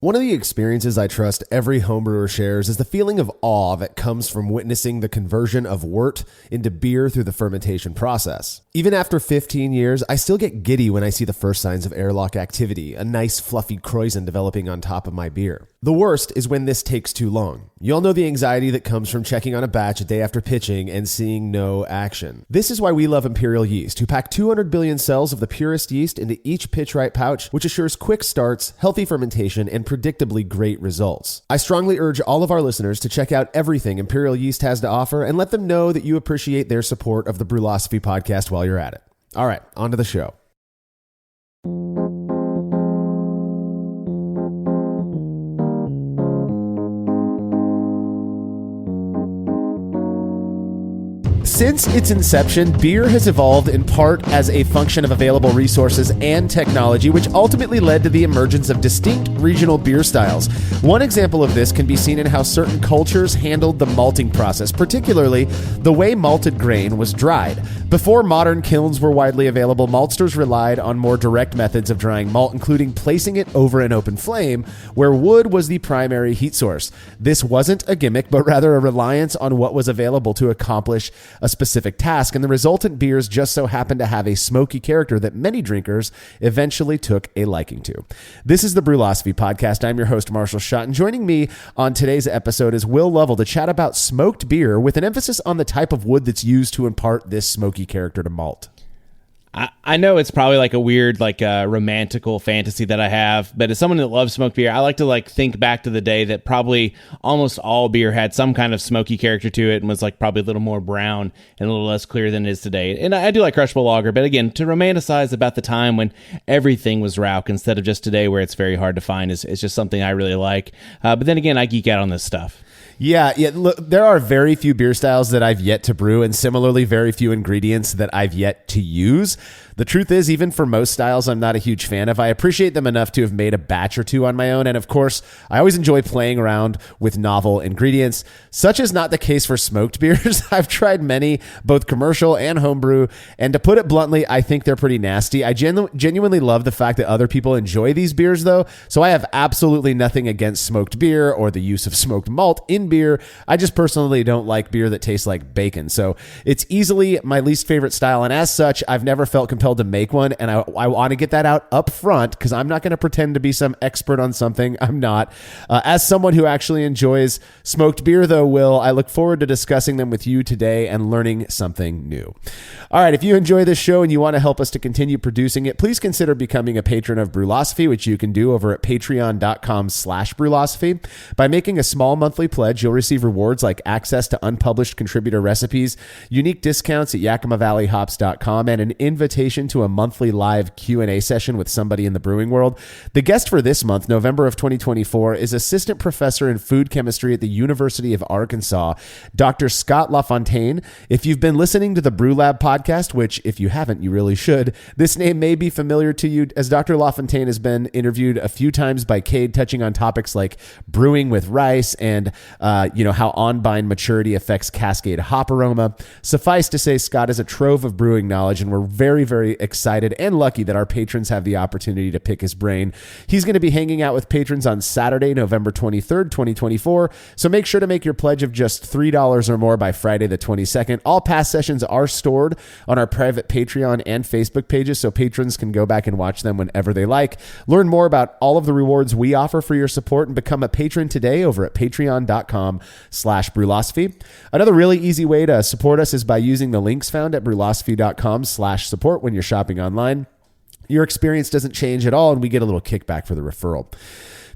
One of the experiences I trust every homebrewer shares is the feeling of awe that comes from witnessing the conversion of wort into beer through the fermentation process. Even after 15 years, I still get giddy when I see the first signs of airlock activity, a nice fluffy krausen developing on top of my beer. The worst is when this takes too long. You all know the anxiety that comes from checking on a batch a day after pitching and seeing no action. This is why we love Imperial Yeast, who pack 200 billion cells of the purest yeast into each pitch-right pouch, which assures quick starts, healthy fermentation, and predictably great results. I strongly urge all of our listeners to check out everything Imperial Yeast has to offer and let them know that you appreciate their support of the Brewlosophy podcast while you're at it. All right, on to the show. Since its inception, beer has evolved in part as a function of available resources and technology, which ultimately led to the emergence of distinct regional beer styles. One example of this can be seen in how certain cultures handled the malting process, particularly the way malted grain was dried. Before modern kilns were widely available, maltsters relied on more direct methods of drying malt, including placing it over an open flame, where wood was the primary heat source. This wasn't a gimmick, but rather a reliance on what was available to accomplish a specific task, and the resultant beers just so happened to have a smoky character that many drinkers eventually took a liking to. This is the Brewlosophy podcast. I'm your host, Marshall Schott, and joining me on today's episode is Will Lovell to chat about smoked beer with an emphasis on the type of wood that's used to impart this smoky character to malt. I know it's probably like a weird, romantical fantasy that I have, but as someone that loves smoked beer, I like to think back to the day that probably almost all beer had some kind of smoky character to it and was probably a little more brown and a little less clear than it is today. And I do like crushable lager, but again, to romanticize about the time when everything was rauch instead of just today where it's very hard to find is just something I really like. But then again, I geek out on this stuff. Yeah. Look, there are very few beer styles that I've yet to brew, and similarly, very few ingredients that I've yet to use. The truth is, even for most styles, I'm not a huge fan of. I appreciate them enough to have made a batch or two on my own, and of course, I always enjoy playing around with novel ingredients. Such is not the case for smoked beers. I've tried many, both commercial and homebrew, and to put it bluntly, I think they're pretty nasty. I genuinely love the fact that other people enjoy these beers, though, so I have absolutely nothing against smoked beer or the use of smoked malt in beer. I just personally don't like beer that tastes like bacon, so it's easily my least favorite style, and as such, I've never felt compelled to make one, and I want to get that out up front because I'm not going to pretend to be some expert on something I'm not. As someone who actually enjoys smoked beer, though, Will, I look forward to discussing them with you today and learning something new. All right, if you enjoy this show and you want to help us to continue producing it, please consider becoming a patron of Brewlosophy, which you can do over at patreon.com/Brewlosophy. By making a small monthly pledge, you'll receive rewards like access to unpublished contributor recipes, unique discounts at YakimaValleyHops.com, and an invitation to a monthly live Q&A session with somebody in the brewing world. The guest for this month, November of 2024, is assistant professor in food chemistry at the University of Arkansas, Dr. Scott LaFontaine. If you've been listening to the Brew Lab podcast, which if you haven't, you really should, this name may be familiar to you, as Dr. LaFontaine has been interviewed a few times by Cade, touching on topics like brewing with rice and how on-bind maturity affects cascade hop aroma. Suffice to say, Scott is a trove of brewing knowledge, and we're very, very excited and lucky that our patrons have the opportunity to pick his brain. He's going to be hanging out with patrons on Saturday, November 23rd, 2024, so make sure to make your pledge of just $3 or more by Friday the 22nd. All past sessions are stored on our private Patreon and Facebook pages, so patrons can go back and watch them whenever they like. Learn more about all of the rewards we offer for your support and become a patron today over at patreon.com/Brewlosophy. Another really easy way to support us is by using the links found at brewlosophy.com/support when you're shopping online. Your experience doesn't change at all, and we get a little kickback for the referral.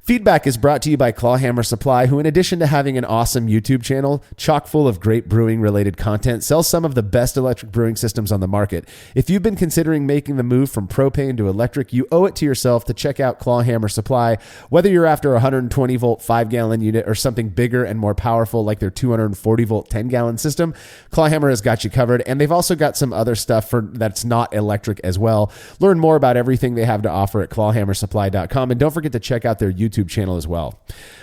Feedback is brought to you by Clawhammer Supply, who, in addition to having an awesome YouTube channel chock full of great brewing-related content, sells some of the best electric brewing systems on the market. If you've been considering making the move from propane to electric, you owe it to yourself to check out Clawhammer Supply. Whether you're after a 120-volt 5-gallon unit or something bigger and more powerful like their 240-volt 10-gallon system, Clawhammer has got you covered, and they've also got some other stuff that's not electric as well. Learn more about everything they have to offer at clawhammersupply.com, and don't forget to check out their YouTube YouTube channel as well.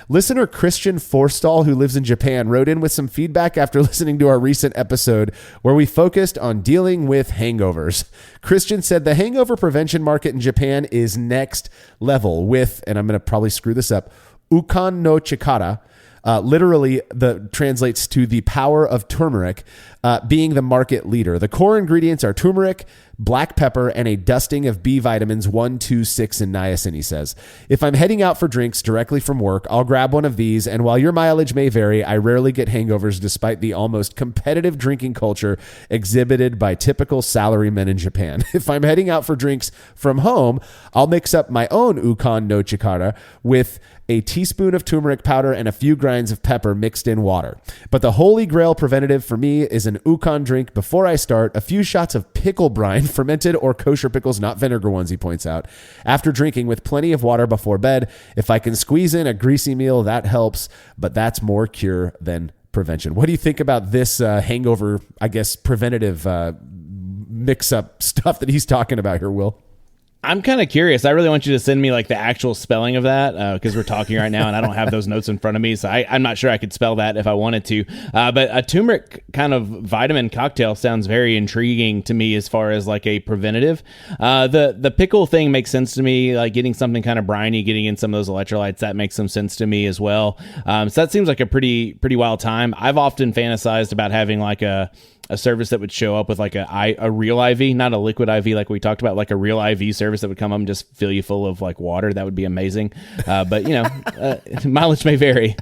Listener Christian Forstall, who lives in Japan, wrote in with some feedback after listening to our recent episode where we focused on dealing with hangovers. Christian said the hangover prevention market in Japan is next level with, and I'm going to probably screw this up, Ukan no Chikara. Literally, translates to the power of turmeric, being the market leader. The core ingredients are turmeric, black pepper, and a dusting of B vitamins 1, 2, 6, and niacin, he says. If I'm heading out for drinks directly from work, I'll grab one of these, and while your mileage may vary, I rarely get hangovers despite the almost competitive drinking culture exhibited by typical salarymen in Japan. If I'm heading out for drinks from home, I'll mix up my own Ukan no Chikara with a teaspoon of turmeric powder and a few grinds of pepper mixed in water. But the holy grail preventative for me is an Ukan drink before I start, a few shots of pickle brine, fermented or kosher pickles, not vinegar ones, he points out, after drinking with plenty of water before bed. If I can squeeze in a greasy meal, that helps, but that's more cure than prevention. What do you think about this hangover, I guess, preventative mix-up stuff that he's talking about here, Will? I'm kind of curious. I really want you to send me like the actual spelling of that because we're talking right now and I don't have those notes in front of me. So I'm not sure I could spell that if I wanted to. But a turmeric kind of vitamin cocktail sounds very intriguing to me as far as like a preventative. The pickle thing makes sense to me, like getting something kind of briny, getting in some of those electrolytes. That makes some sense to me as well. So that seems like a pretty wild time. I've often fantasized about having like a service that would show up with like a real IV, not a liquid IV like we talked about, like a real IV service that would come up and just fill you full of like water. That would be amazing. But you know, mileage may vary.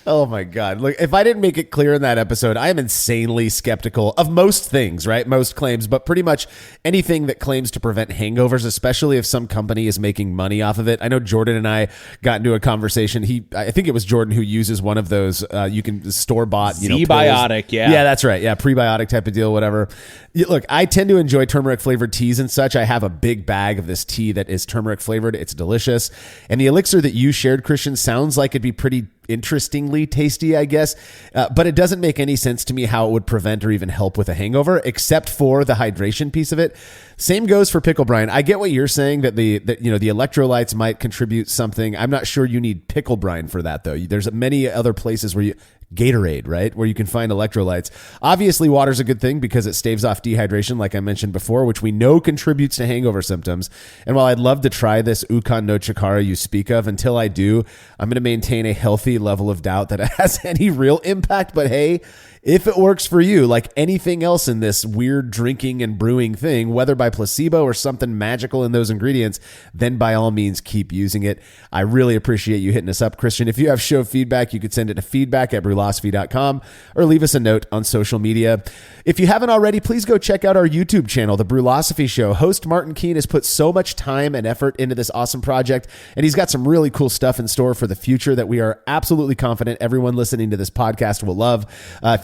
Oh my God. Look, if I didn't make it clear in that episode, I am insanely skeptical of most things, right? Most claims, but pretty much anything that claims to prevent hangovers, especially if some company is making money off of it. I know Jordan and I got into a conversation. I think it was Jordan who uses one of those, you can store-bought, Z-biotic, pills. Yeah, that's right. Yeah, prebiotic type of deal, whatever. Look, I tend to enjoy turmeric flavored teas and such. I have a big bag of this tea that is turmeric flavored. It's delicious. And the elixir that you shared, Christian, sounds like it'd be pretty interestingly tasty, I guess. But it doesn't make any sense to me how it would prevent or even help with a hangover, except for the hydration piece of it. Same goes for pickle brine. I get what you're saying that the electrolytes might contribute something. I'm not sure you need pickle brine for that though. There's many other places where Gatorade, right? Where you can find electrolytes. Obviously, water's a good thing because it staves off dehydration, like I mentioned before, which we know contributes to hangover symptoms. And while I'd love to try this Ukan no Chikara you speak of, until I do, I'm going to maintain a healthy level of doubt that it has any real impact. But hey, if it works for you, like anything else in this weird drinking and brewing thing, whether by placebo or something magical in those ingredients, then by all means keep using it. I really appreciate you hitting us up, Christian. If you have show feedback, you could send it to feedback@brewlosophy.com or leave us a note on social media. If you haven't already, please go check out our YouTube channel, The Brewlosophy Show. Host Martin Keene has put so much time and effort into this awesome project, and he's got some really cool stuff in store for the future that we are absolutely confident everyone listening to this podcast will love.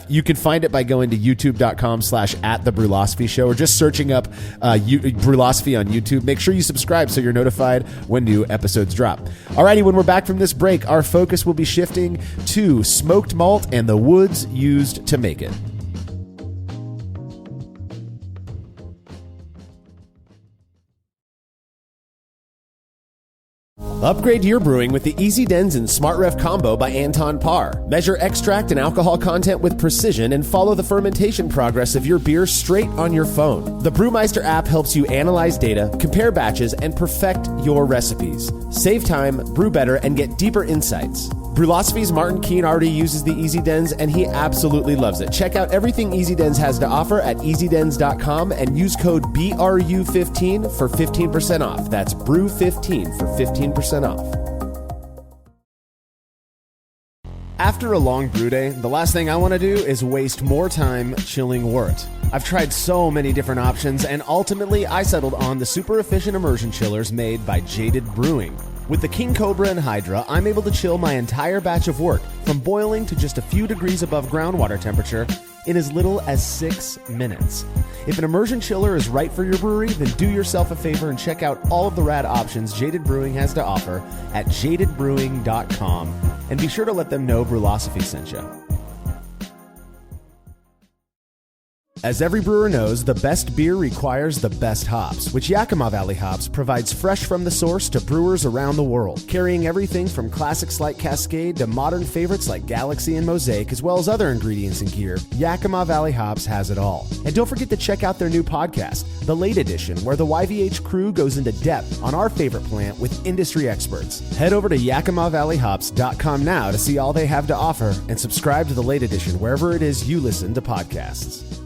You can find it by going to youtube.com/@thebrewlosophy show or just searching up Brewlosophy on YouTube. Make sure you subscribe so you're notified when new episodes drop. Alrighty, when we're back from this break, our focus will be shifting to smoked malt and the woods used to make it. Upgrade your brewing with the Easy Dens and Smart Ref combo by Anton Parr. Measure extract and alcohol content with precision and follow the fermentation progress of your beer straight on your phone. The Brewmeister app helps you analyze data, compare batches, and perfect your recipes. Save time, brew better, and get deeper insights. Brewlosophy's Martin Keene already uses the Easy Dens, and he absolutely loves it. Check out everything Easy Dens has to offer at easydens.com and use code BRU15 for 15% off. That's Brew15 for 15% off. After a long brew day, the last thing I want to do is waste more time chilling wort. I've tried so many different options, and ultimately I settled on the super efficient immersion chillers made by Jaded Brewing. With the King Cobra and Hydra, I'm able to chill my entire batch of wort from boiling to just a few degrees above groundwater temperature in as little as 6 minutes. If an immersion chiller is right for your brewery, then do yourself a favor and check out all of the rad options Jaded Brewing has to offer at jadedbrewing.com, and be sure to let them know Brewlosophy sent you. As every brewer knows, the best beer requires the best hops, which Yakima Valley Hops provides fresh from the source to brewers around the world, carrying everything from classics like Cascade to modern favorites like Galaxy and Mosaic, as well as other ingredients and gear. Yakima Valley Hops has it all. And don't forget to check out their new podcast, The Late Edition, where the YVH crew goes into depth on our favorite plant with industry experts. Head over to YakimaValleyHops.com now to see all they have to offer and subscribe to The Late Edition wherever it is you listen to podcasts.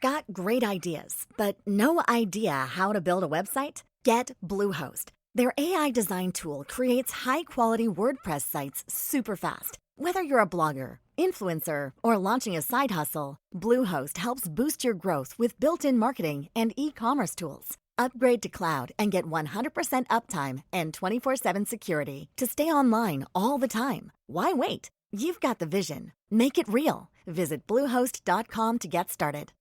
Got great ideas, but no idea how to build a website? Get Bluehost. Their AI design tool creates high-quality WordPress sites super fast. Whether you're a blogger, influencer, or launching a side hustle, Bluehost helps boost your growth with built-in marketing and e-commerce tools. Upgrade to cloud and get 100% uptime and 24/7 security to stay online all the time. Why wait? You've got the vision. Make it real. Visit Bluehost.com to get started.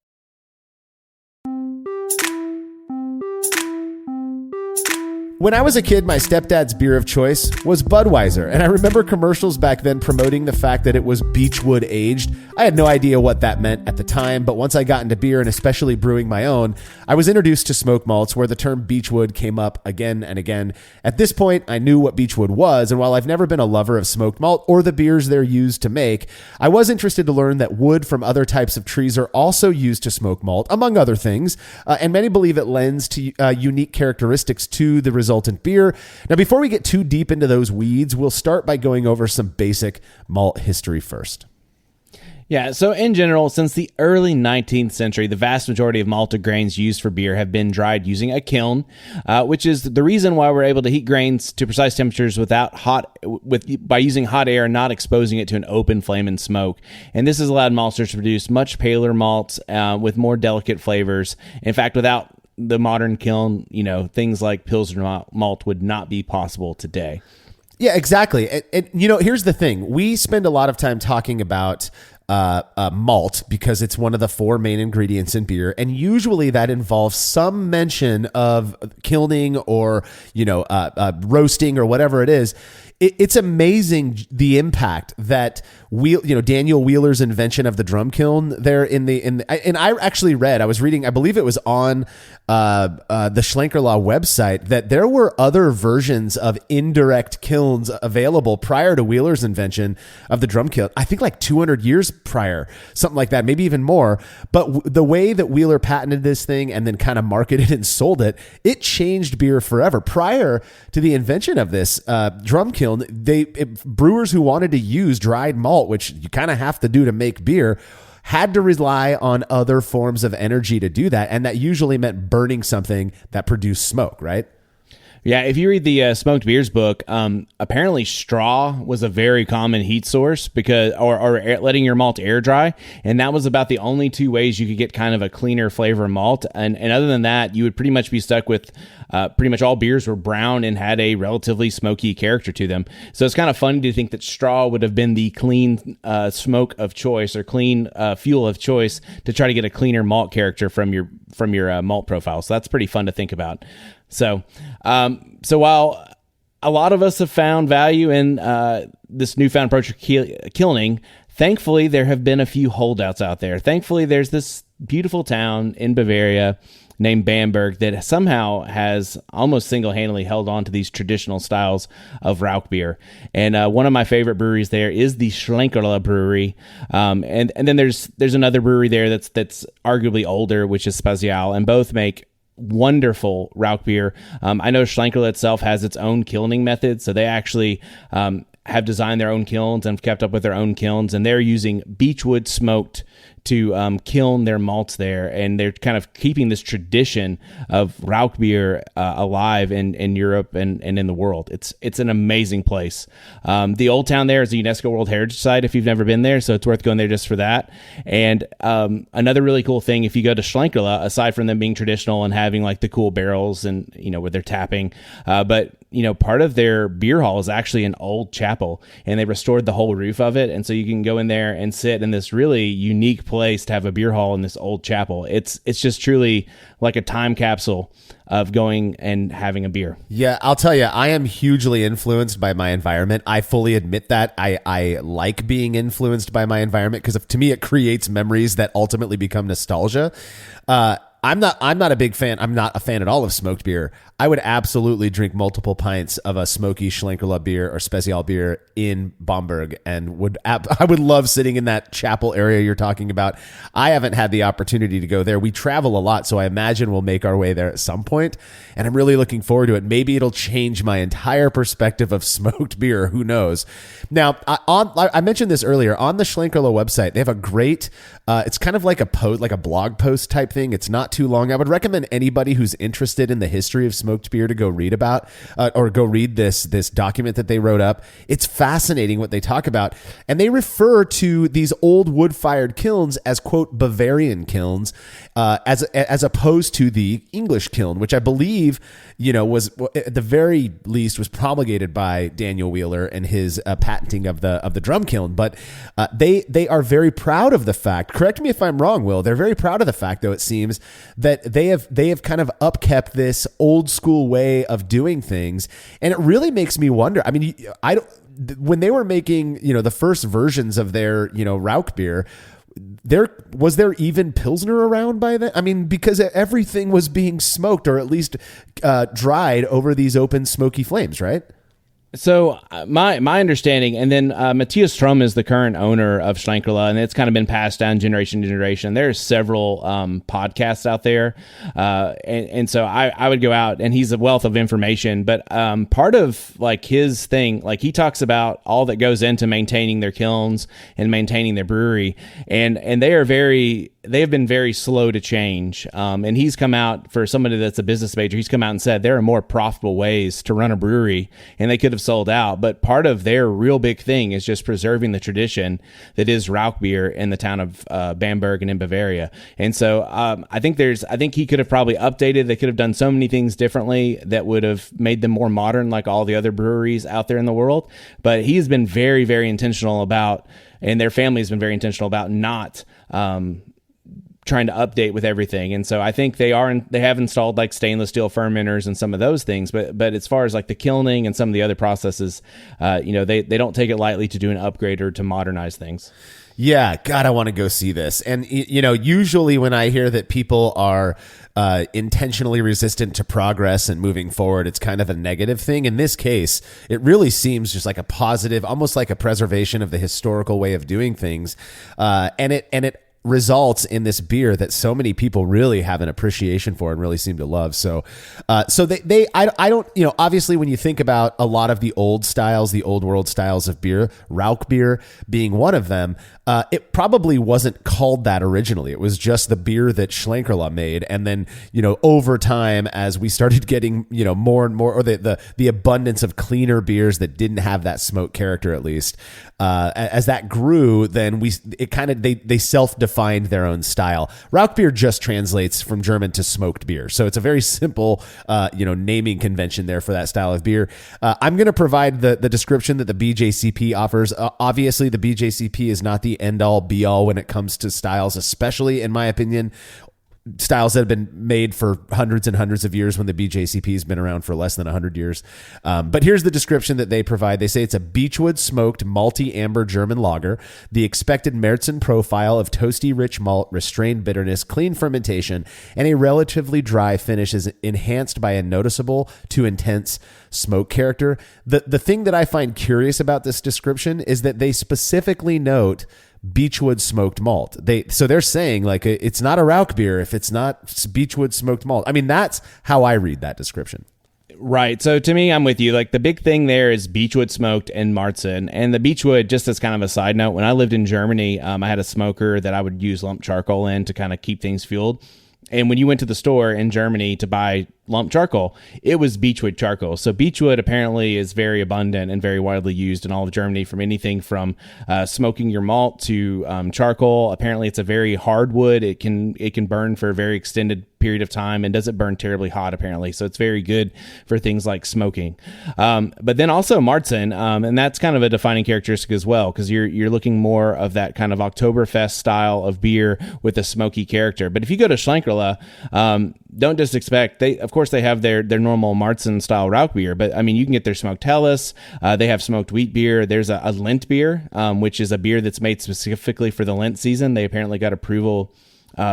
When I was a kid, my stepdad's beer of choice was Budweiser, and I remember commercials back then promoting the fact that it was Beechwood aged. I had no idea what that meant at the time, but once I got into beer and especially brewing my own, I was introduced to smoke malts where the term Beechwood came up again and again. At this point, I knew what Beechwood was, and while I've never been a lover of smoked malt or the beers they're used to make, I was interested to learn that wood from other types of trees are also used to smoke malt, among other things, and many believe it lends to unique characteristics to the resultant beer. Now, before we get too deep into those weeds, we'll start by going over some basic malt history first. Yeah, so in general, since the early 19th century, the vast majority of malted grains used for beer have been dried using a kiln, which is the reason why we're able to heat grains to precise temperatures by using hot air and not exposing it to an open flame and smoke. And this has allowed maltsters to produce much paler malts with more delicate flavors. In fact, without the modern kiln, things like Pilsner malt would not be possible today. Yeah, exactly. And here's the thing. We spend a lot of time talking about malt because it's one of the four main ingredients in beer. And usually that involves some mention of kilning or, roasting or whatever it is. It's amazing the impact that Daniel Wheeler's invention of the drum kiln there and I actually read, I was reading, I believe it was on the Schlenkerla website, that there were other versions of indirect kilns available prior to Wheeler's invention of the drum kiln. I think like 200 years prior, something like that, maybe even more. But the way that Wheeler patented this thing and then kind of marketed and sold it, it changed beer forever. Prior to the invention of this drum kiln, brewers who wanted to use dried malt, which you kind of have to do to make beer, had to rely on other forms of energy to do that. And that usually meant burning something that produced smoke, right? Yeah, if you read the Smoked Beers book, apparently straw was a very common heat source because, or letting your malt air dry, and that was about the only two ways you could get kind of a cleaner flavor malt. And other than that, you would pretty much be stuck with pretty much all beers were brown and had a relatively smoky character to them. So it's kind of funny to think that straw would have been the clean smoke of choice or clean fuel of choice to try to get a cleaner malt character from your malt profile. So that's pretty fun to think about. So while a lot of us have found value in this newfound approach to kilning, thankfully there have been a few holdouts out there. Thankfully, there's this beautiful town in Bavaria named Bamberg that somehow has almost single-handedly held on to these traditional styles of Rauch beer. And one of my favorite breweries there is the Schlenkerla brewery. And then there's another brewery there that's arguably older, which is Spezial, and both make wonderful Rauch beer. I know Schlenkerla itself has its own kilning method, so they actually have designed their own kilns and kept up with their own kilns, and they're using beechwood smoked to kiln their malts there, and they're kind of keeping this tradition of Rauch beer alive in Europe and in the world. It's an amazing place. The old town there is a UNESCO World Heritage Site if you've never been there, so it's worth going there just for that. And another really cool thing, if you go to Schlenkerla, aside from them being traditional and having like the cool barrels and where they're tapping, but part of their beer hall is actually an old chapel, and they restored the whole roof of it, and so you can go in there and sit in this really unique place to have a beer hall in this old chapel. It's just truly like a time capsule of going and having a beer. Yeah, I'll tell you, I am hugely influenced by my environment. I fully admit that. I like being influenced by my environment because to me it creates memories that ultimately become nostalgia. I'm not a big fan. I'm not a fan at all of smoked beer. I would absolutely drink multiple pints of a smoky Schlenkerla beer or Spezial beer in Bamberg, and I would love sitting in that chapel area you're talking about. I haven't had the opportunity to go there. We travel a lot, so I imagine we'll make our way there at some point, and I'm really looking forward to it. Maybe it'll change my entire perspective of smoked beer. Who knows? Now, I mentioned this earlier on the Schlenkerla website. They have a great. It's kind of like a blog post type thing. It's not too long. I would recommend anybody who's interested in the history of smoked beer to go read about or go read this document that they wrote up. It's fascinating what they talk about, and they refer to these old wood-fired kilns as, quote, Bavarian kilns, as opposed to the English kiln, which I believe, was at the very least was promulgated by Daniel Wheeler and his patenting of the drum kiln. But they are very proud of the fact. Correct me if I'm wrong, Will. They're very proud of the fact, though, it seems, that they have kind of upkept this old school way of doing things, and it really makes me wonder. I mean, when they were making the first versions of their Rauch beer, was there even Pilsner around by then? I mean, because everything was being smoked or at least dried over these open smoky flames, right? So my understanding, and then Matthias Strom is the current owner of Schlenkerla, and it's kind of been passed down generation to generation. There's several podcasts out there, and so I would go out, and he's a wealth of information. But part of like his thing, like he talks about all that goes into maintaining their kilns and maintaining their brewery, and they have been very slow to change. And he's come out, for somebody that's a business major, he's come out and said there are more profitable ways to run a brewery, and they could have sold out. But part of their real big thing is just preserving the tradition that is Rauch beer in the town of Bamberg and in Bavaria. And so I think he could have probably updated. They could have done so many things differently that would have made them more modern, like all the other breweries out there in the world. But he has been very, very intentional about, and their family has been very intentional about not trying to update with everything. And so I think they have installed like stainless steel fermenters and some of those things, but as far as like the kilning and some of the other processes, they don't take it lightly to do an upgrade or to modernize things. Yeah, God, I want to go see this. And usually when I hear that people are intentionally resistant to progress and moving forward, it's kind of a negative thing. In this case, it really seems just like a positive, almost like a preservation of the historical way of doing things. And it results in this beer that so many people really have an appreciation for and really seem to love. So I don't, obviously when you think about a lot of the old styles, the old world styles of beer, Rauch beer being one of them, it probably wasn't called that originally. It was just the beer that Schlenkerla made. And then, over time, as we started getting, more and more, or the abundance of cleaner beers that didn't have that smoke character, at least, as that grew, then they self-defined their own style. Rauch beer just translates from German to smoked beer. So it's a very simple, naming convention there for that style of beer. I'm going to provide the description that the BJCP offers. Obviously, the BJCP is not the end-all, be-all when it comes to styles, especially, in my opinion, styles that have been made for hundreds and hundreds of years when the BJCP has been around for less than 100 years. But here's the description that they provide. They say it's a Beechwood smoked malty amber German lager. The expected Märzen profile of toasty rich malt, restrained bitterness, clean fermentation, and a relatively dry finish is enhanced by a noticeable to intense smoke character. The thing that I find curious about this description is that they specifically note Beechwood smoked malt. So they're saying like it's not a Rauch beer if it's not Beechwood smoked malt. I mean, that's how I read that description. Right. So to me, I'm with you. Like the big thing there is Beechwood smoked and Märzen. And the Beechwood, just as kind of a side note, when I lived in Germany, I had a smoker that I would use lump charcoal in to kind of keep things fueled. And when you went to the store in Germany to buy lump charcoal, it was Beechwood charcoal. So Beechwood apparently is very abundant and very widely used in all of Germany, from anything from smoking your malt to charcoal. Apparently it's a very hard wood. It can burn for a very extended period of time and doesn't burn terribly hot, apparently. So it's very good for things like smoking. But then also Marzen, and that's kind of a defining characteristic as well, because you're looking more of that kind of Oktoberfest style of beer with a smoky character. But if you go to Schlenkerla, don't just expect, they have their normal Marzen style Rauch beer, but I mean, you can get their smoked Helles. They have smoked wheat beer. There's a Lent beer, which is a beer that's made specifically for the Lent season. They apparently got approval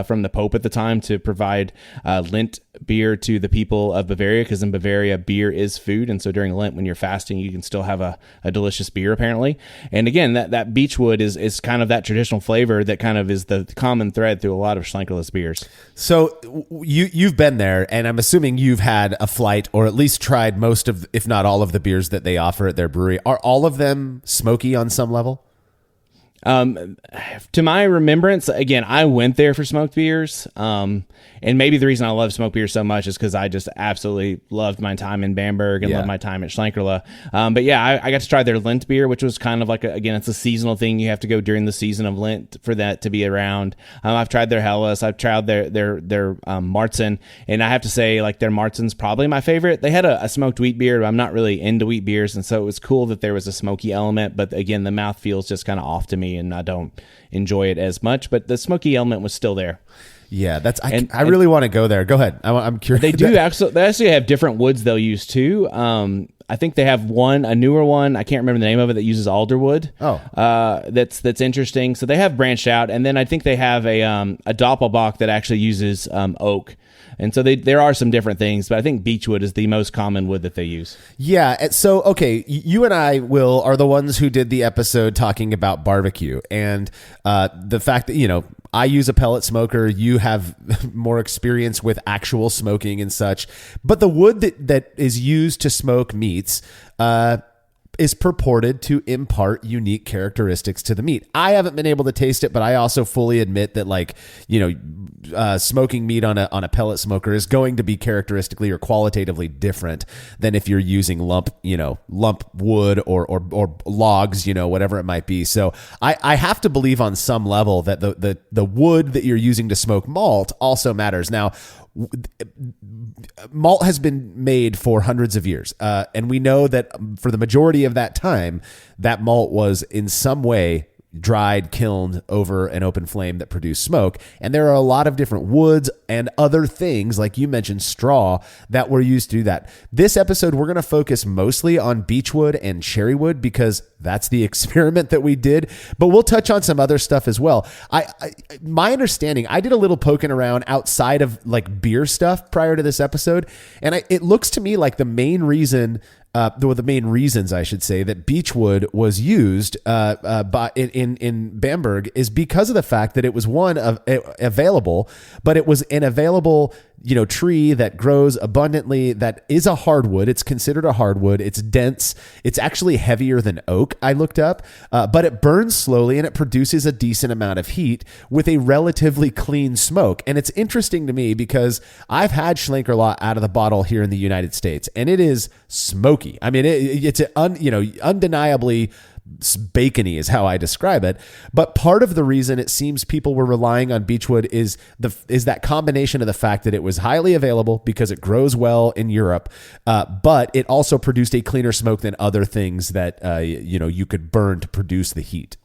from the Pope at the time to provide Lent beer to the people of Bavaria, because in Bavaria beer is food, and so during Lent when you're fasting you can still have a delicious beer apparently. And again, that Beechwood is kind of that traditional flavor that kind of is the common thread through a lot of Schlenkerla's beers. So you've been there, and I'm assuming you've had a flight or at least tried most of, if not all of, the beers that they offer at their brewery. Are all of them smoky on some level? To my remembrance, again, I went there for smoked beers. And maybe the reason I love smoked beer so much is because I just absolutely loved my time in Bamberg and loved my time at Schlenkerla. But yeah, I got to try their Lent beer, which was kind of like, it's a seasonal thing. You have to go during the season of Lent for that to be around. I've tried their Helles. I've tried their Marzen. And I have to say, like, their Marzen's probably my favorite. They had a smoked wheat beer, but I'm not really into wheat beers. And so it was cool that there was a smoky element. But again, the mouth feels just kind of off to me, and I don't enjoy it as much. But the smoky element was still there. Yeah, I really want to go there. Go ahead. I'm curious. They actually have different woods they'll use too. I think they have a newer one. I can't remember the name of it, that uses alderwood. That's interesting. So they have branched out, and then I think they have a Doppelbock that actually uses oak. And so there are some different things, but I think beechwood is the most common wood that they use. Yeah. So, okay, you and I, Will, are the ones who did the episode talking about barbecue, and the fact that, I use a pellet smoker. You have more experience with actual smoking and such. But the wood that is used to smoke meats is purported to impart unique characteristics to the meat. I haven't been able to taste it, but I also fully admit that, smoking meat on a pellet smoker is going to be characteristically or qualitatively different than if you're using lump wood or logs, whatever it might be. So I have to believe on some level that the wood that you're using to smoke malt also matters. Now, malt has been made for hundreds of years, and we know that for the majority of that time, that malt was in some way dried, kilned over an open flame that produced smoke. And there are a lot of different woods and other things, like you mentioned, straw, that were used to do that. This episode, we're going to focus mostly on beechwood and cherrywood because that's the experiment that we did, but we'll touch on some other stuff as well. My understanding, I did a little poking around outside of like beer stuff prior to this episode, and it looks to me like the main reasons, I should say, that beechwood was used in Bamberg is because of the fact that it was available, but it was an available tree that grows abundantly, that is a hardwood. It's considered a hardwood. It's dense. It's actually heavier than oak, I looked up, but it burns slowly and it produces a decent amount of heat with a relatively clean smoke. And it's interesting to me because I've had Schlenkerla out of the bottle here in the United States, and it is smoky. I mean, it's undeniably bacony is how I describe it. But part of the reason it seems people were relying on beechwood is that combination of the fact that it was highly available because it grows well in Europe, but it also produced a cleaner smoke than other things that you could burn to produce the heat.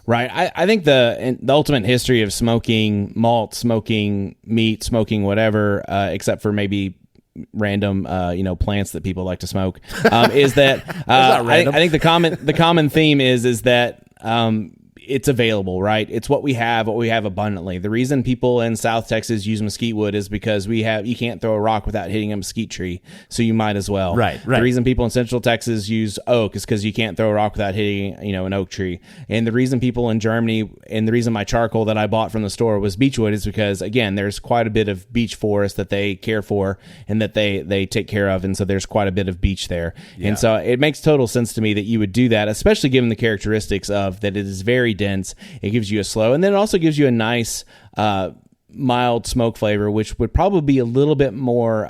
Right. I think the ultimate history of smoking malt, smoking meat, smoking whatever, except for maybe random plants that people like to smoke, is that I think the common theme is that it's available, right? It's what we have abundantly. The reason people in South Texas use mesquite wood is because you can't throw a rock without hitting a mesquite tree, so you might as well. Right. The reason people in Central Texas use oak is because you can't throw a rock without hitting, an oak tree. And the reason people in Germany, and the reason my charcoal that I bought from the store was beechwood, is because, again, there's quite a bit of beech forest that they care for and that they take care of, and so there's quite a bit of beech there. Yeah. And so it makes total sense to me that you would do that, especially given the characteristics of that it is very dense. It gives you a slow, and then it also gives you a nice mild smoke flavor, which would probably be a little bit more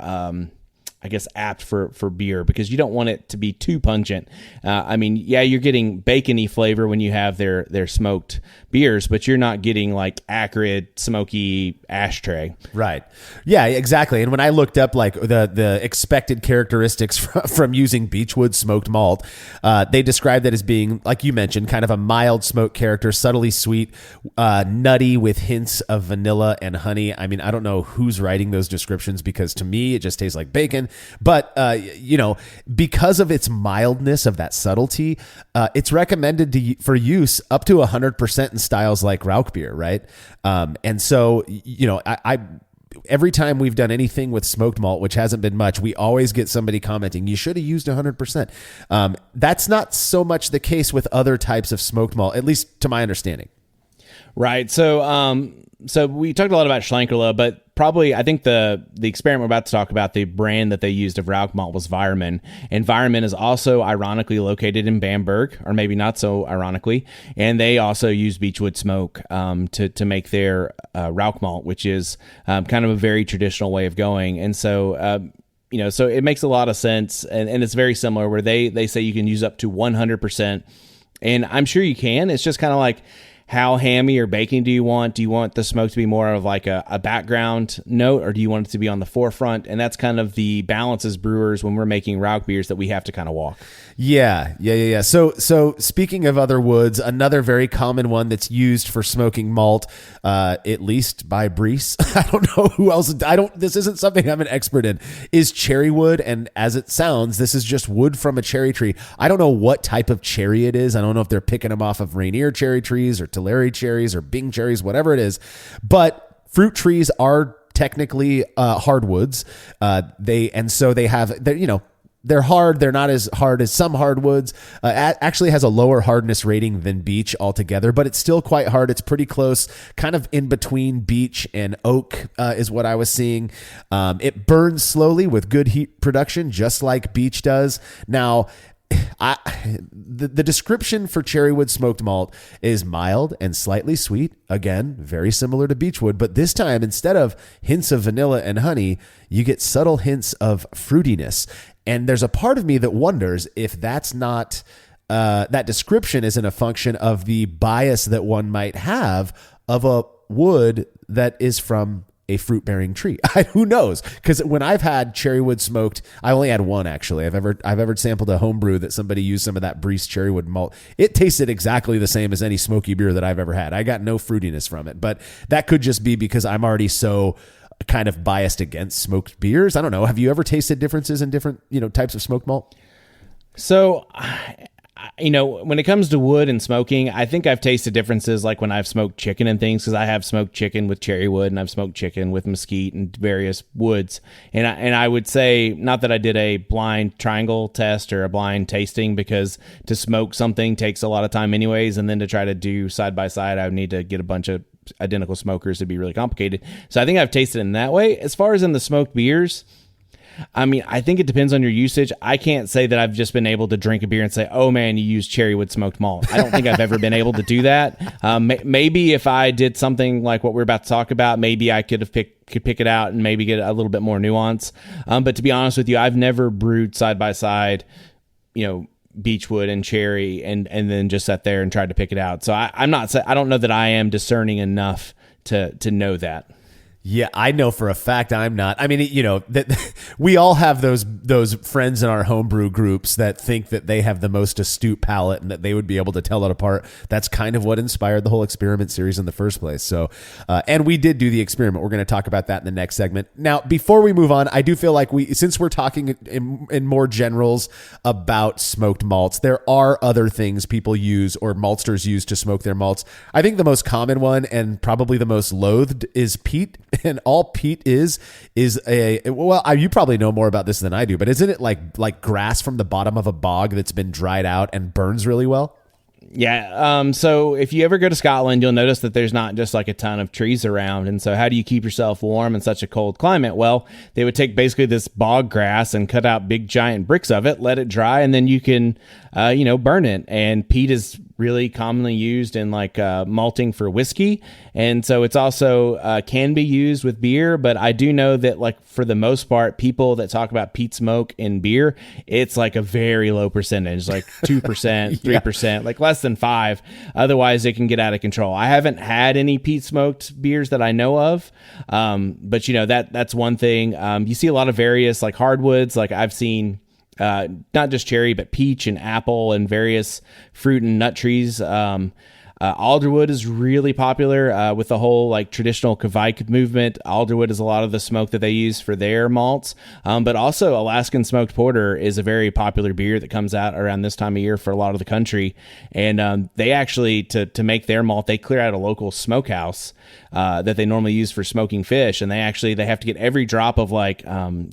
I guess, apt for beer, because you don't want it to be too pungent. I mean, yeah, you're getting bacony flavor when you have their smoked beers, but you're not getting like acrid, smoky ashtray. Right. Yeah, exactly. And when I looked up like the expected characteristics from using Beechwood smoked malt, they described it as being, like you mentioned, kind of a mild smoke character, subtly sweet, nutty with hints of vanilla and honey. I mean, I don't know who's writing those descriptions, because to me, it just tastes like bacon. But, because of its mildness, of that subtlety, it's recommended for use up to 100% in styles like Rauch beer, right? And so, I every time we've done anything with smoked malt, which hasn't been much, we always get somebody commenting, you should have used 100%. That's not so much the case with other types of smoked malt, at least to my understanding. Right. So we talked a lot about Schlenkerla, but probably I think the experiment we're about to talk about, the brand that they used of Rauch malt was Weirmann. And Weirmann is also ironically located in Bamberg, or maybe not so ironically. And they also use Beechwood smoke to make their Rauch malt, which is kind of a very traditional way of going. And so, so it makes a lot of sense. And it's very similar, where they say you can use up to 100%. And I'm sure you can. It's just kind of like, how hammy or baking do you want? Do you want the smoke to be more of like a background note, or do you want it to be on the forefront? And that's kind of the balance as brewers when we're making Rauch beers that we have to kind of walk. Yeah. So speaking of other woods, another very common one that's used for smoking malt, at least by Brees, I don't know who else, this isn't something I'm an expert in, is cherrywood. And as it sounds, this is just wood from a cherry tree. I don't know what type of cherry it is. I don't know if they're picking them off of Rainier cherry trees or Tulare cherries or Bing cherries, whatever it is. But fruit trees are technically hardwoods. They're hard. They're not as hard as some hardwoods. Actually has a lower hardness rating than beech altogether, but it's still quite hard. It's pretty close, kind of in between beech and oak is what I was seeing. It burns slowly with good heat production, just like beech does. Now, the description for Cherrywood smoked malt is mild and slightly sweet. Again, very similar to Beechwood, but this time, instead of hints of vanilla and honey, you get subtle hints of fruitiness. And there's a part of me that wonders if that's not, that description isn't a function of the bias that one might have of a wood that is from a fruit-bearing tree. Who knows? Because when I've had Cherrywood smoked, I only had one actually. I've ever sampled a homebrew that somebody used some of that Brees Cherrywood malt. It tasted exactly the same as any smoky beer that I've ever had. I got no fruitiness from it, but that could just be because I'm already so kind of biased against smoked beers. I don't know. Have you ever tasted differences in different, types of smoked malt? So, when it comes to wood and smoking, I think I've tasted differences like when I've smoked chicken and things, because I have smoked chicken with Cherrywood and I've smoked chicken with mesquite and various woods. And I would say, not that I did a blind triangle test or a blind tasting, because to smoke something takes a lot of time anyways. And then to try to do side by side, I would need to get a bunch of identical smokers. It'd be really complicated. So I think I've tasted it in that way. As far as in the smoked beers, I mean, I think it depends on your usage. I can't say that I've just been able to drink a beer and say, oh man, you use Cherrywood smoked malt. I don't think I've ever been able to do that. Maybe if I did something like what we're about to talk about, maybe I could pick it out and maybe get a little bit more nuance. But to be honest with you, I've never brewed side by side, Beechwood and cherry and then just sat there and tried to pick it out. So I don't know that I am discerning enough to know that. Yeah, I know for a fact I'm not. I mean, that we all have those friends in our homebrew groups that think that they have the most astute palate and that they would be able to tell it apart. That's kind of what inspired the whole experiment series in the first place. So, and we did do the experiment. We're going to talk about that in the next segment. Now, before we move on, I do feel like since we're talking in more generals about smoked malts, there are other things people use or maltsters use to smoke their malts. I think the most common one and probably the most loathed is peat. And all peat is you probably know more about this than I do, but isn't it like grass from the bottom of a bog that's been dried out and burns really well? Yeah. So if you ever go to Scotland, you'll notice that there's not just like a ton of trees around. And so how do you keep yourself warm in such a cold climate? Well, they would take basically this bog grass and cut out big giant bricks of it, let it dry, and then you can, burn it. And peat is really commonly used in like malting for whiskey, and so it's also can be used with beer. But I do know that like for the most part, people that talk about peat smoke in beer, it's like a very low percentage, like 2%, 3%, like less than 5. Otherwise, it can get out of control. I haven't had any peat smoked beers that I know of, but you know that's one thing. You see a lot of various like hardwoods, like I've seen. Not just cherry, but peach and apple and various fruit and nut trees. Alderwood is really popular with the whole like traditional Kvike movement. Alderwood is a lot of the smoke that they use for their malts, but also Alaskan smoked porter is a very popular beer that comes out around this time of year for a lot of the country. And they actually, to make their malt, they clear out a local smokehouse that they normally use for smoking fish, and they have to get every drop of like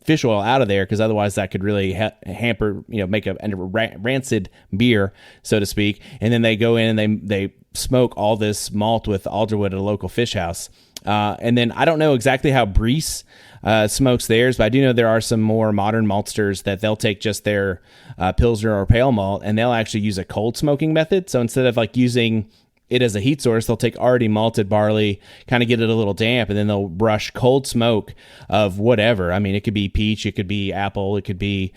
fish oil out of there, because otherwise that could really hamper, make a rancid beer, so to speak. And then they go in and they smoke all this malt with alderwood at a local fish house. And then I don't know exactly how Breese smokes theirs, but I do know there are some more modern maltsters that they'll take just their Pilsner or pale malt, and they'll actually use a cold smoking method. So instead of like using it as a heat source, they'll take already malted barley, kind of get it a little damp, and then they'll brush cold smoke of whatever. I mean, it could be peach, it could be apple, it could be,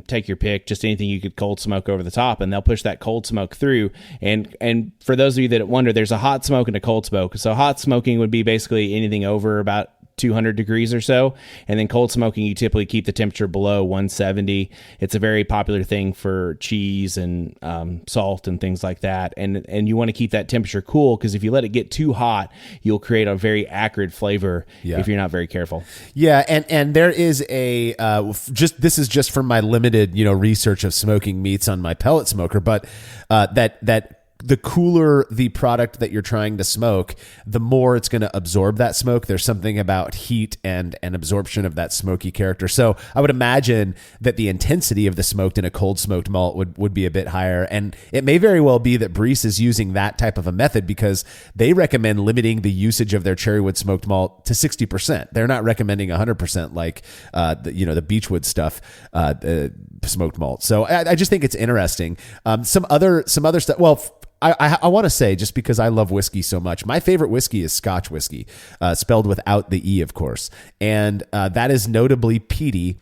take your pick, just anything you could cold smoke over the top, and they'll push that cold smoke through. And for those of you that wonder, there's a hot smoke and a cold smoke. So hot smoking would be basically anything over about 200 degrees or so, and then cold smoking, you typically keep the temperature below 170. It's a very popular thing for cheese and salt and things like that, and you want to keep that temperature cool, because if you let it get too hot, you'll create a very acrid flavor if you're not very careful. Yeah, and there is a this is just from my limited research of smoking meats on my pellet smoker, but that the cooler the product that you're trying to smoke, the more it's going to absorb that smoke. There's something about heat and absorption of that smoky character. So I would imagine that the intensity of the smoked in a cold smoked malt would be a bit higher. And it may very well be that Breese is using that type of a method because they recommend limiting the usage of their Cherrywood smoked malt to 60%. They're not recommending 100% like the Beechwood stuff, smoked malt. So I just think it's interesting. Some other stuff. Well, I want to say, just because I love whiskey so much, my favorite whiskey is Scotch whiskey, spelled without the E, of course. And that is notably peaty.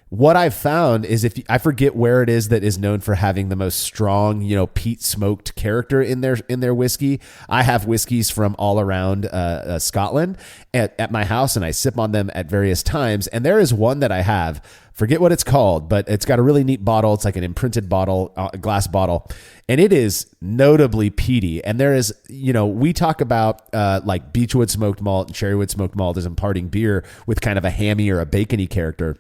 What I've found is, I forget where it is that is known for having the most strong, peat smoked character in their whiskey. I have whiskeys from all around Scotland at my house, and I sip on them at various times. And there is one that I have, forget what it's called, but it's got a really neat bottle. It's like an imprinted bottle, glass bottle, and it is notably peaty. And there is, we talk about like Beechwood smoked malt and Cherrywood smoked malt as imparting beer with kind of a hammy or a bacony character.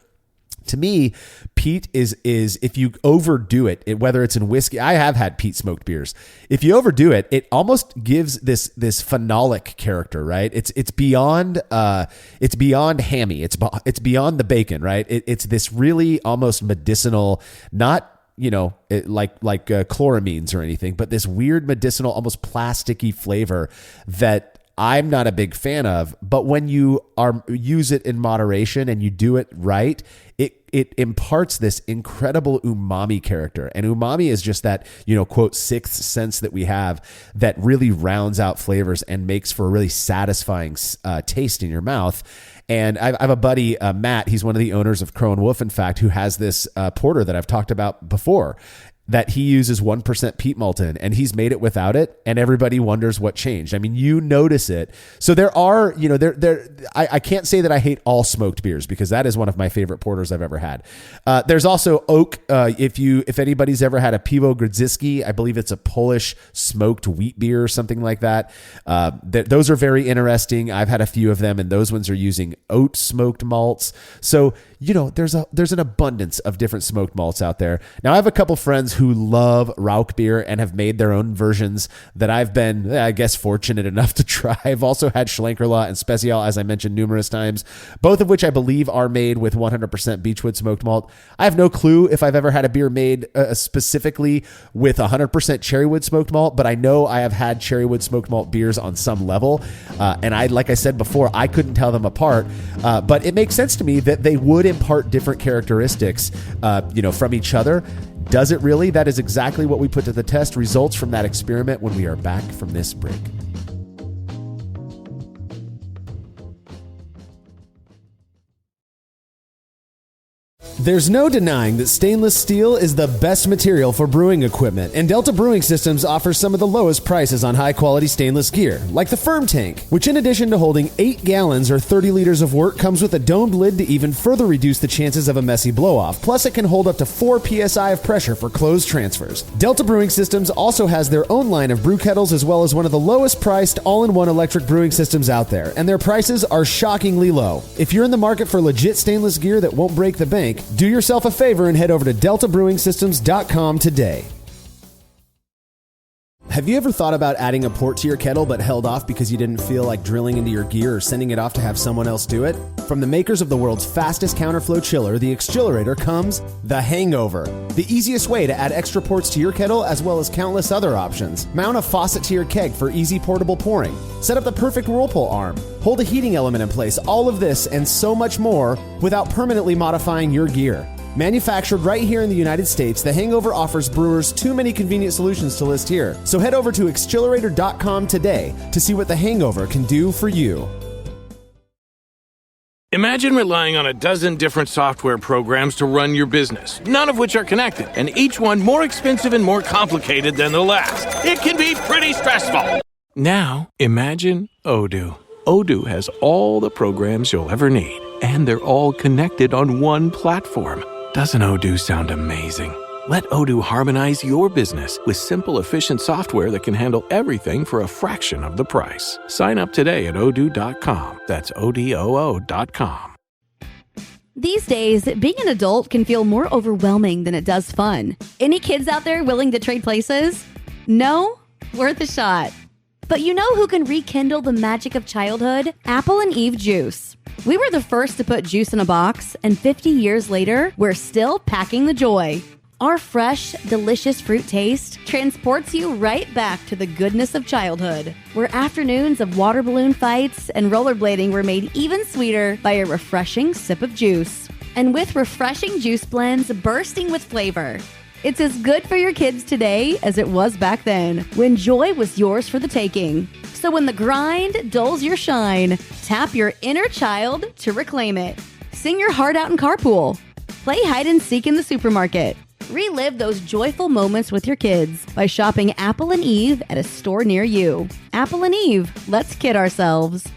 To me, peat is if you overdo it, whether it's in whiskey. I have had peat smoked beers. If you overdo it, it almost gives this phenolic character, right? It's beyond hammy. It's beyond the bacon, right? It's this really almost medicinal, not like chloramines or anything, but this weird medicinal, almost plasticky flavor that I'm not a big fan of. But when you use it in moderation and you do it right, it imparts this incredible umami character. And umami is just that, quote, sixth sense that we have that really rounds out flavors and makes for a really satisfying taste in your mouth. And I have a buddy, Matt, he's one of the owners of Crow and Wolf, in fact, who has this porter that I've talked about before, that he uses 1% peat malt in, and he's made it without it, and everybody wonders what changed. I mean, you notice it. So there are, I can't say that I hate all smoked beers, because that is one of my favorite porters I've ever had. There's also oak. If anybody's ever had a Piwo Grodziskie, I believe it's a Polish smoked wheat beer or something like that. Those are very interesting. I've had a few of them, and those ones are using oat smoked malts. So, there's an abundance of different smoked malts out there. Now, I have a couple friends who love Rauch beer and have made their own versions that I've been, I guess, fortunate enough to try. I've also had Schlenkerla and Special, as I mentioned numerous times, both of which I believe are made with 100% Beechwood smoked malt. I have no clue if I've ever had a beer made specifically with 100% Cherrywood smoked malt, but I know I have had Cherrywood smoked malt beers on some level. And like I said before, I couldn't tell them apart. But it makes sense to me that they would impart different characteristics, from each other. Does it really? That is exactly what we put to the test. Results from that experiment when we are back from this break. There's no denying that stainless steel is the best material for brewing equipment, and Delta Brewing Systems offers some of the lowest prices on high-quality stainless gear, like the Firm Tank, which in addition to holding 8 gallons or 30 liters of wort, comes with a domed lid to even further reduce the chances of a messy blow-off. Plus, it can hold up to 4 psi of pressure for closed transfers. Delta Brewing Systems also has their own line of brew kettles, as well as one of the lowest-priced all-in-one electric brewing systems out there, and their prices are shockingly low. If you're in the market for legit stainless gear that won't break the bank, do yourself a favor and head over to deltabrewingsystems.com today. Have you ever thought about adding a port to your kettle but held off because you didn't feel like drilling into your gear or sending it off to have someone else do it? From the makers of the world's fastest counterflow chiller, the Exchillerator, comes the Hangover, the easiest way to add extra ports to your kettle as well as countless other options. Mount a faucet to your keg for easy portable pouring. Set up the perfect whirlpool arm. Hold a heating element in place. All of this and so much more without permanently modifying your gear. Manufactured right here in the United States, the Hangover offers brewers too many convenient solutions to list here. So head over to Exchillerator.com today to see what the Hangover can do for you. Imagine relying on a dozen different software programs to run your business, none of which are connected, and each one more expensive and more complicated than the last. It can be pretty stressful. Now, imagine Odoo. Odoo has all the programs you'll ever need, and they're all connected on one platform. Doesn't Odoo sound amazing? Let Odoo harmonize your business with simple, efficient software that can handle everything for a fraction of the price. Sign up today at odoo.com. That's ODOO.com. These days, being an adult can feel more overwhelming than it does fun. Any kids out there willing to trade places? No? Worth a shot. But you know who can rekindle the magic of childhood? Apple and Eve Juice. We were the first to put juice in a box, and 50 years later, we're still packing the joy. Our fresh, delicious fruit taste transports you right back to the goodness of childhood, where afternoons of water balloon fights and rollerblading were made even sweeter by a refreshing sip of juice. And with refreshing juice blends bursting with flavor, it's as good for your kids today as it was back then, when joy was yours for the taking. So when the grind dulls your shine, tap your inner child to reclaim it. Sing your heart out in carpool. Play hide and seek in the supermarket. Relive those joyful moments with your kids by shopping Apple and Eve at a store near you. Apple and Eve, let's kid ourselves.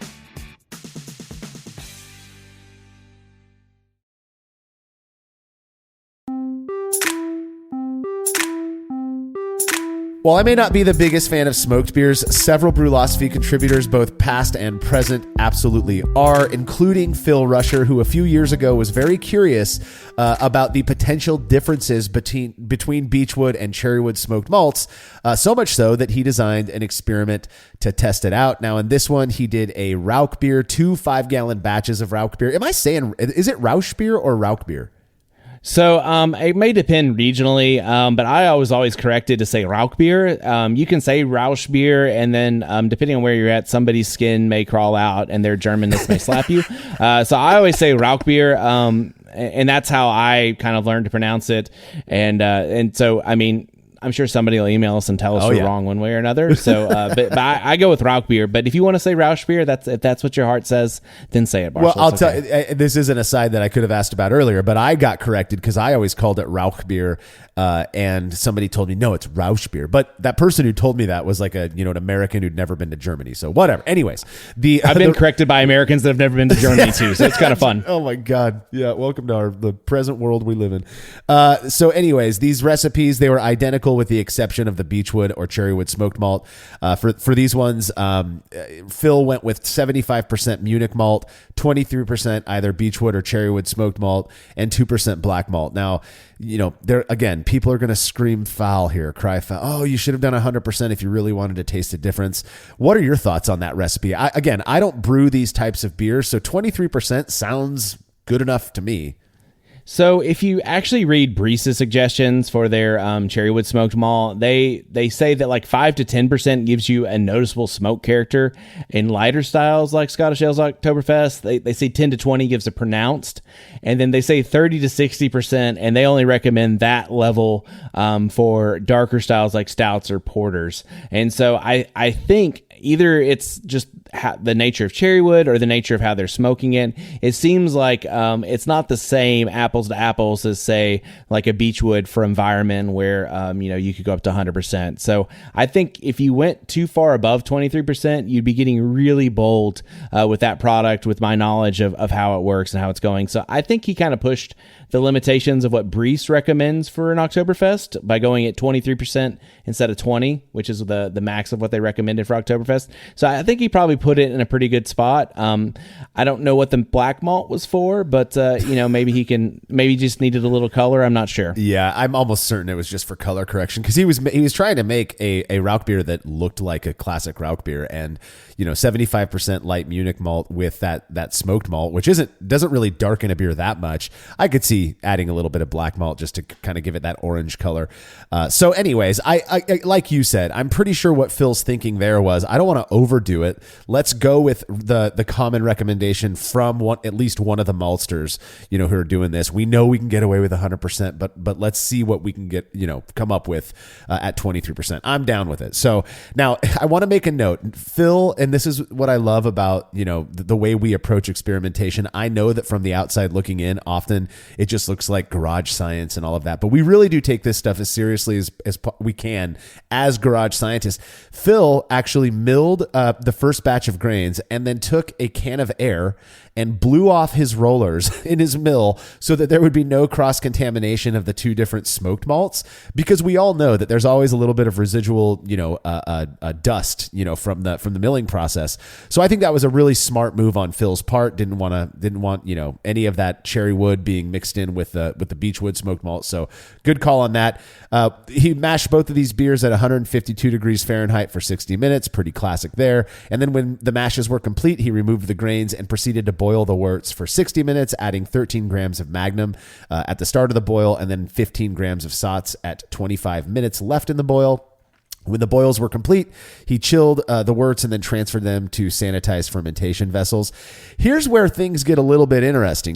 While I may not be the biggest fan of smoked beers, several Brewlosophy contributors, both past and present, absolutely are, including Phil Rusher, who a few years ago was very curious about the potential differences between Beechwood and Cherrywood smoked malts, so much so that he designed an experiment to test it out. Now, in this one, he did a Rauch beer, 2 5-gallon batches of Rauch beer. Am I saying, is it Rauch beer or Rauch beer? So it may depend regionally, but I was always corrected to say Rauch beer. You can say Rauch beer, and then depending on where you're at, somebody's skin may crawl out, and their Germanness may slap you. So I always say Rauch beer, and that's how I kind of learned to pronounce it. And so, I mean, I'm sure somebody will email us and tell us we're wrong one way or another. So, but I go with Rauch beer. But if you want to say Rauch beer, if that's what your heart says, then say it, Marshall. Well, I'll tell you, this is an aside that I could have asked about earlier, but I got corrected because I always called it Rauch beer, and somebody told me, no, it's Rauch beer. But that person who told me that was like an American who'd never been to Germany. So whatever. Anyways, I've been corrected by Americans that have never been to Germany too. So it's kind of fun. Oh my God. Yeah. Welcome to the present world we live in. So anyways, these recipes, they were identical with the exception of the Beechwood or Cherrywood smoked malt. For these ones, Phil went with 75% Munich malt, 23% either Beechwood or Cherrywood smoked malt, and 2% black malt. Now, there again, people are going to scream foul here, cry foul. Oh, you should have done 100% if you really wanted to taste a difference. What are your thoughts on that recipe? I don't brew these types of beers, so 23% sounds good enough to me. So if you actually read Breeze's suggestions for their Cherrywood smoked malt, they say that like 5 to 10% gives you a noticeable smoke character. In lighter styles like Scottish Ales Oktoberfest, they say 10 to 20 gives a pronounced, and then they say 30 to 60%, and they only recommend that level for darker styles like stouts or porters. And so I think either it's just the nature of Cherrywood or the nature of how they're smoking it. It seems like it's not the same apples to apples as, say, like a Beechwood for Environment where, you could go up to 100%. So I think if you went too far above 23%, you'd be getting really bold with that product, with my knowledge of how it works and how it's going. So I think he kind of pushed the limitations of what Breeze recommends for an Oktoberfest by going at 23% instead of 20, which is the max of what they recommended for Oktoberfest. So I think he probably put it in a pretty good spot. I don't know what the black malt was for, but maybe he just needed a little color. I'm not sure. Yeah, I'm almost certain it was just for color correction, because he was trying to make a Rauch beer that looked like a classic Rauch beer, and 75% light Munich malt with that smoked malt, which doesn't really darken a beer that much. I could see adding a little bit of black malt just to kind of give it that orange color. So anyways, I like you said, I'm pretty sure what Phil's thinking there was, I don't want to overdo it. Let's go with the common recommendation from at least one of the maltsters, who are doing this. We know we can get away with 100%, but let's see what we can get, come up with at 23%. I'm down with it. So now I want to make a note, Phil, and this is what I love about, the way we approach experimentation. I know that from the outside looking in, often it just looks like garage science and all of that, but we really do take this stuff as seriously as we can as garage scientists. Phil actually milled the first batch of grains and then took a can of air and blew off his rollers in his mill so that there would be no cross-contamination of the two different smoked malts, because we all know that there's always a little bit of residual, dust, from the milling process. So I think that was a really smart move on Phil's part. Didn't want any of that Cherrywood being mixed in with the Beechwood smoked malt. So good call on that. He mashed both of these beers at 152 degrees Fahrenheit for 60 minutes. Pretty classic there. And then when the mashes were complete, he removed the grains and proceeded to boil the worts for 60 minutes, adding 13 grams of Magnum at the start of the boil, and then 15 grams of Satz at 25 minutes left in the boil. When the boils were complete, he chilled the worts and then transferred them to sanitized fermentation vessels. Here's where things get a little bit interesting.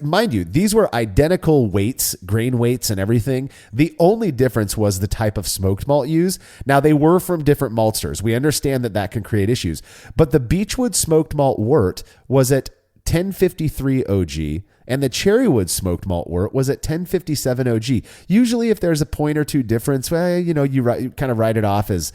Mind you, these were identical weights, grain weights and everything. The only difference was the type of smoked malt used. Now, they were from different maltsters. We understand that can create issues. But the Beechwood smoked malt wort was at 1053 OG, and the Cherrywood smoked malt wort was at 1057 OG. Usually if there's a point or two difference, you kind of write it off as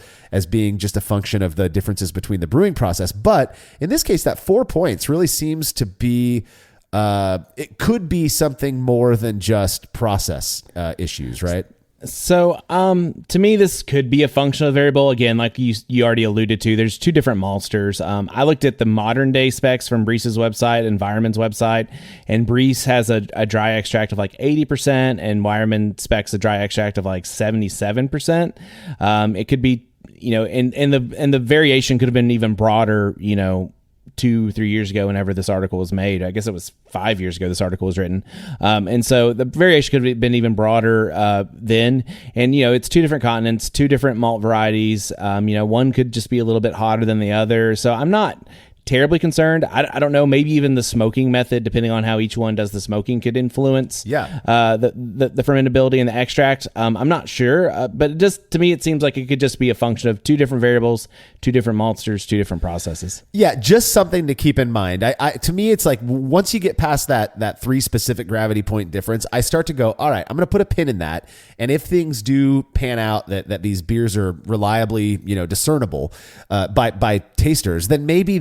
being just a function of the differences between the brewing process. But in this case, that 4 points really seems to be, it could be something more than just process issues, right? So, to me, this could be a functional variable. Again, like you already alluded to, there's two different maltsters. I looked at the modern day specs from Breeze's website, Environment's website, and Breeze has a dry extract of like 80%, and Environment specs a dry extract of like 77%. It could be, and the variation could have been even broader, 2-3 years ago whenever this article was made. I guess it was 5 years ago this article was written. And so the variation could have been even broader then. And, it's two different continents, two different malt varieties. One could just be a little bit hotter than the other. So I'm not terribly concerned. I don't know. Maybe even the smoking method, depending on how each one does the smoking, could influence the fermentability and the extract. I'm not sure, but to me, it seems like it could just be a function of two different variables, two different maltsters, two different processes. Yeah, just something to keep in mind. To me, it's like once you get past that 3 specific gravity point difference, I start to go, all right, I'm going to put a pin in that. And if things do pan out that these beers are reliably, discernible by tasters, then maybe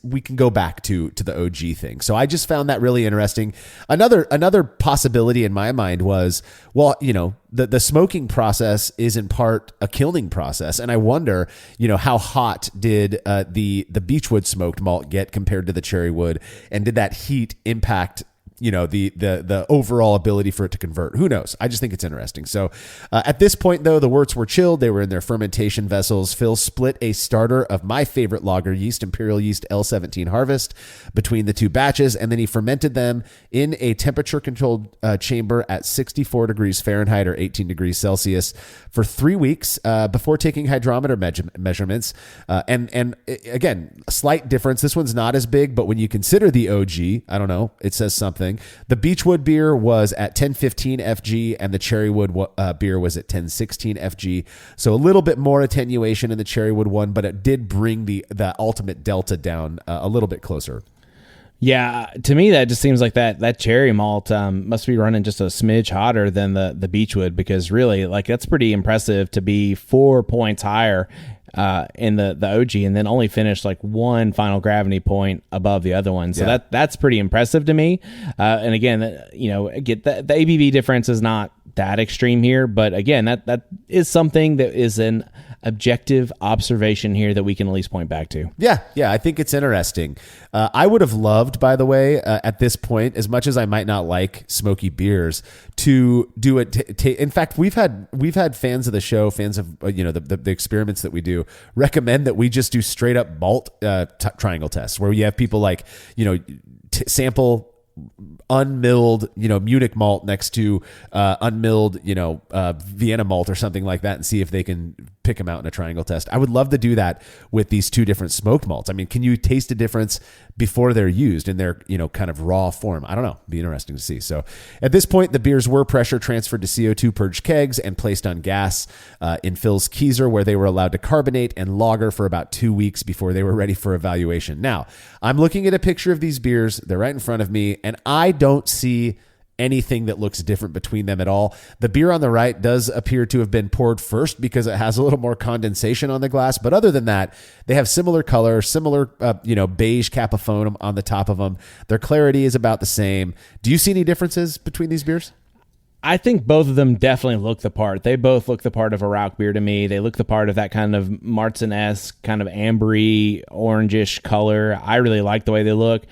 we can go back to the OG thing. So I just found that really interesting. Another possibility in my mind was, the smoking process is in part a kilning process. And I wonder, how hot did the Beechwood smoked malt get compared to the Cherrywood? And did that heat impact the overall ability for it to convert. Who knows? I just think it's interesting. So at this point, though, the worts were chilled. They were in their fermentation vessels. Phil split a starter of my favorite lager yeast, Imperial Yeast L17 Harvest, between the two batches, and then he fermented them in a temperature-controlled chamber at 64 degrees Fahrenheit or 18 degrees Celsius for 3 weeks before taking hydrometer measurements. And again, a slight difference. This one's not as big, but when you consider the OG, I don't know, it says something. The Beechwood beer was at 1015 FG, and the Cherrywood beer was at 1016 FG. So a little bit more attenuation in the Cherrywood one, but it did bring the ultimate delta down a little bit closer. Yeah, to me that just seems like that cherry malt must be running just a smidge hotter than the Beechwood, because really, like, that's pretty impressive to be 4 points higher in the OG, and then only finish like one final gravity point above the other one. So that's pretty impressive to me. And again, get the ABV difference is not that extreme here, but again, that is something that is an objective observation here that we can at least point back to. Yeah, I think it's interesting. I would have loved, by the way, at this point, as much as I might not like smoky beers, to do it. In fact, we've had fans of the show, fans of the experiments that we do, recommend that we just do straight up malt triangle tests, where you have people like sample unmilled, Munich malt next to unmilled, Vienna malt or something like that, and see if they can pick them out in a triangle test. I would love to do that with these two different smoked malts. I mean, can you taste a difference before they're used in their, kind of raw form? I don't know. It'd be interesting to see. So at this point, the beers were pressure transferred to CO2 purged kegs and placed on gas in Phil's Keezer, where they were allowed to carbonate and lager for about 2 weeks before they were ready for evaluation. Now, I'm looking at a picture of these beers. They're right in front of me, and I don't see anything that looks different between them at all. The beer on the right does appear to have been poured first because it has a little more condensation on the glass. But other than that, they have similar color, similar, beige capaphone on the top of them. Their clarity is about the same. Do you see any differences between these beers? I think both of them definitely look the part. They both look the part of a Rauch beer to me. They look the part of that kind of Marzen-esque, kind of ambery, orangish color. I really like the way they look.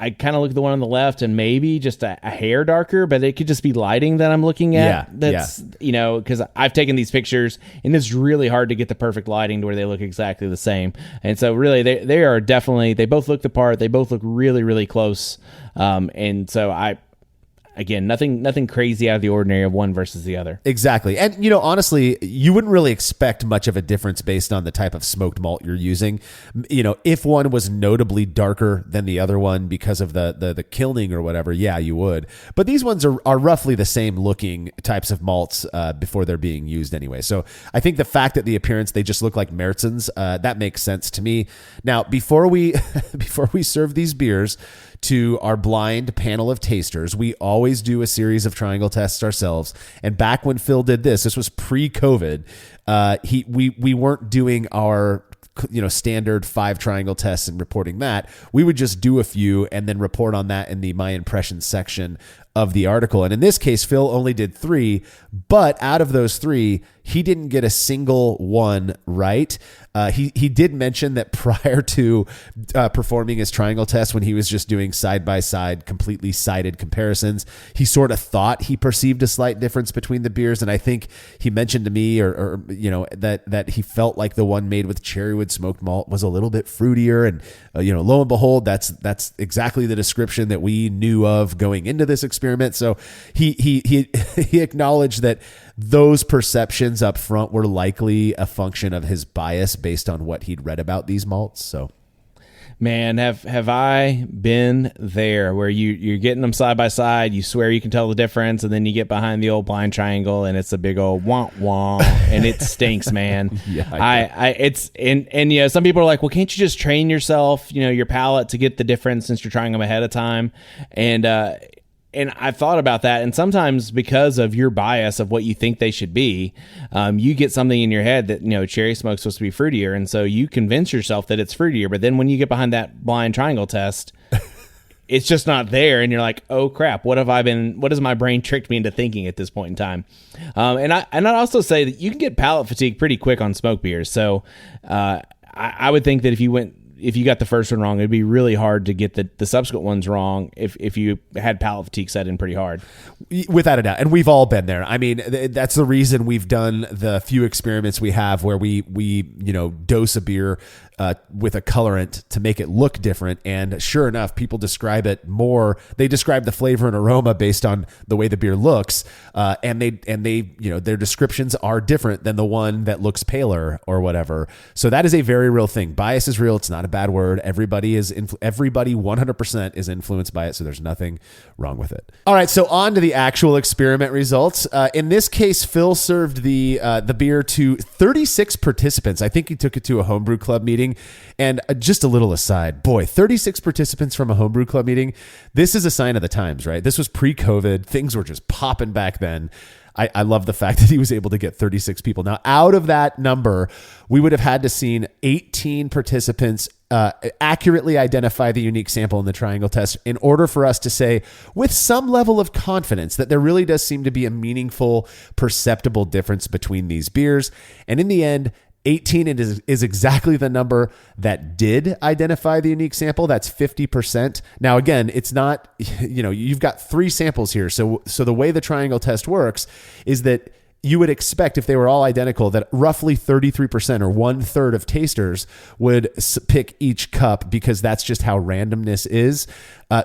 I kind of look at the one on the left and maybe just a hair darker, but it could just be lighting that I'm looking at. Because I've taken these pictures and it's really hard to get the perfect lighting to where they look exactly the same. And so really they are definitely, they both look the part. They both look really, really close. And so again, nothing crazy out of the ordinary of one versus the other. Exactly. And, honestly, you wouldn't really expect much of a difference based on the type of smoked malt you're using. If one was notably darker than the other one because of the kilning or whatever, yeah, you would. But these ones are roughly the same looking types of malts before they're being used anyway. So I think the fact that the appearance, they just look like Märzens, that makes sense to me. Now, before we serve these beers to our blind panel of tasters, we always do a series of triangle tests ourselves. And back when Phil did this was pre-COVID. We weren't doing our standard 5 triangle tests and reporting that. We would just do a few and then report on that in the My Impressions section of the article. And in this case, Phil only did 3, but out of those 3, he didn't get a single one right. He did mention that prior to performing his triangle test, when he was just doing side-by-side, completely sided comparisons, he sort of thought he perceived a slight difference between the beers. And I think he mentioned to me that he felt like the one made with Cherrywood smoked malt was a little bit fruitier. And, lo and behold, that's exactly the description that we knew of going into this experiment. So he acknowledged that those perceptions up front were likely a function of his bias based on what he'd read about these malts. So, man, have I been there where you're getting them side by side, you swear you can tell the difference, and then you get behind the old blind triangle and it's a big old wah wah and it stinks, man. Some people are like, well, can't you just train yourself, your palate to get the difference since you're trying them ahead of time? And I've thought about that, and sometimes because of your bias of what you think they should be, you get something in your head that, cherry smoke's supposed to be fruitier, and so you convince yourself that it's fruitier, but then when you get behind that blind triangle test, it's just not there, and you're like, oh crap, what has my brain tricked me into thinking at this point in time? And I'd also say that you can get palate fatigue pretty quick on smoke beers, so I would think that if you went if you got the first one wrong, it'd be really hard to get the subsequent ones wrong if you had palate fatigue set in pretty hard. Without a doubt. And we've all been there. I mean, that's the reason we've done the few experiments we have where we dose a beer with a colorant to make it look different. And sure enough, people describe it more. They describe the flavor and aroma based on the way the beer looks. And their descriptions are different than the one that looks paler or whatever. So that is a very real thing. Bias is real. It's not a bad word. Everybody 100% is influenced by it. So there's nothing wrong with it. All right. So on to the actual experiment results. In this case, Phil served the beer to 36 participants. I think he took it to a homebrew club meeting. And just a little aside, boy, 36 participants from a homebrew club meeting. This is a sign of the times, right? This was pre-COVID. Things were just popping back then. I love the fact that he was able to get 36 people. Now, out of that number, we would have had to seen 18 participants accurately identify the unique sample in the triangle test in order for us to say with some level of confidence that there really does seem to be a meaningful, perceptible difference between these beers. And in the end, 18 is exactly the number that did identify the unique sample. That's 50%. Now, again, it's not, you've got 3 samples here. So the way the triangle test works is that you would expect if they were all identical that roughly 33% or 1/3 of tasters would pick each cup because that's just how randomness is.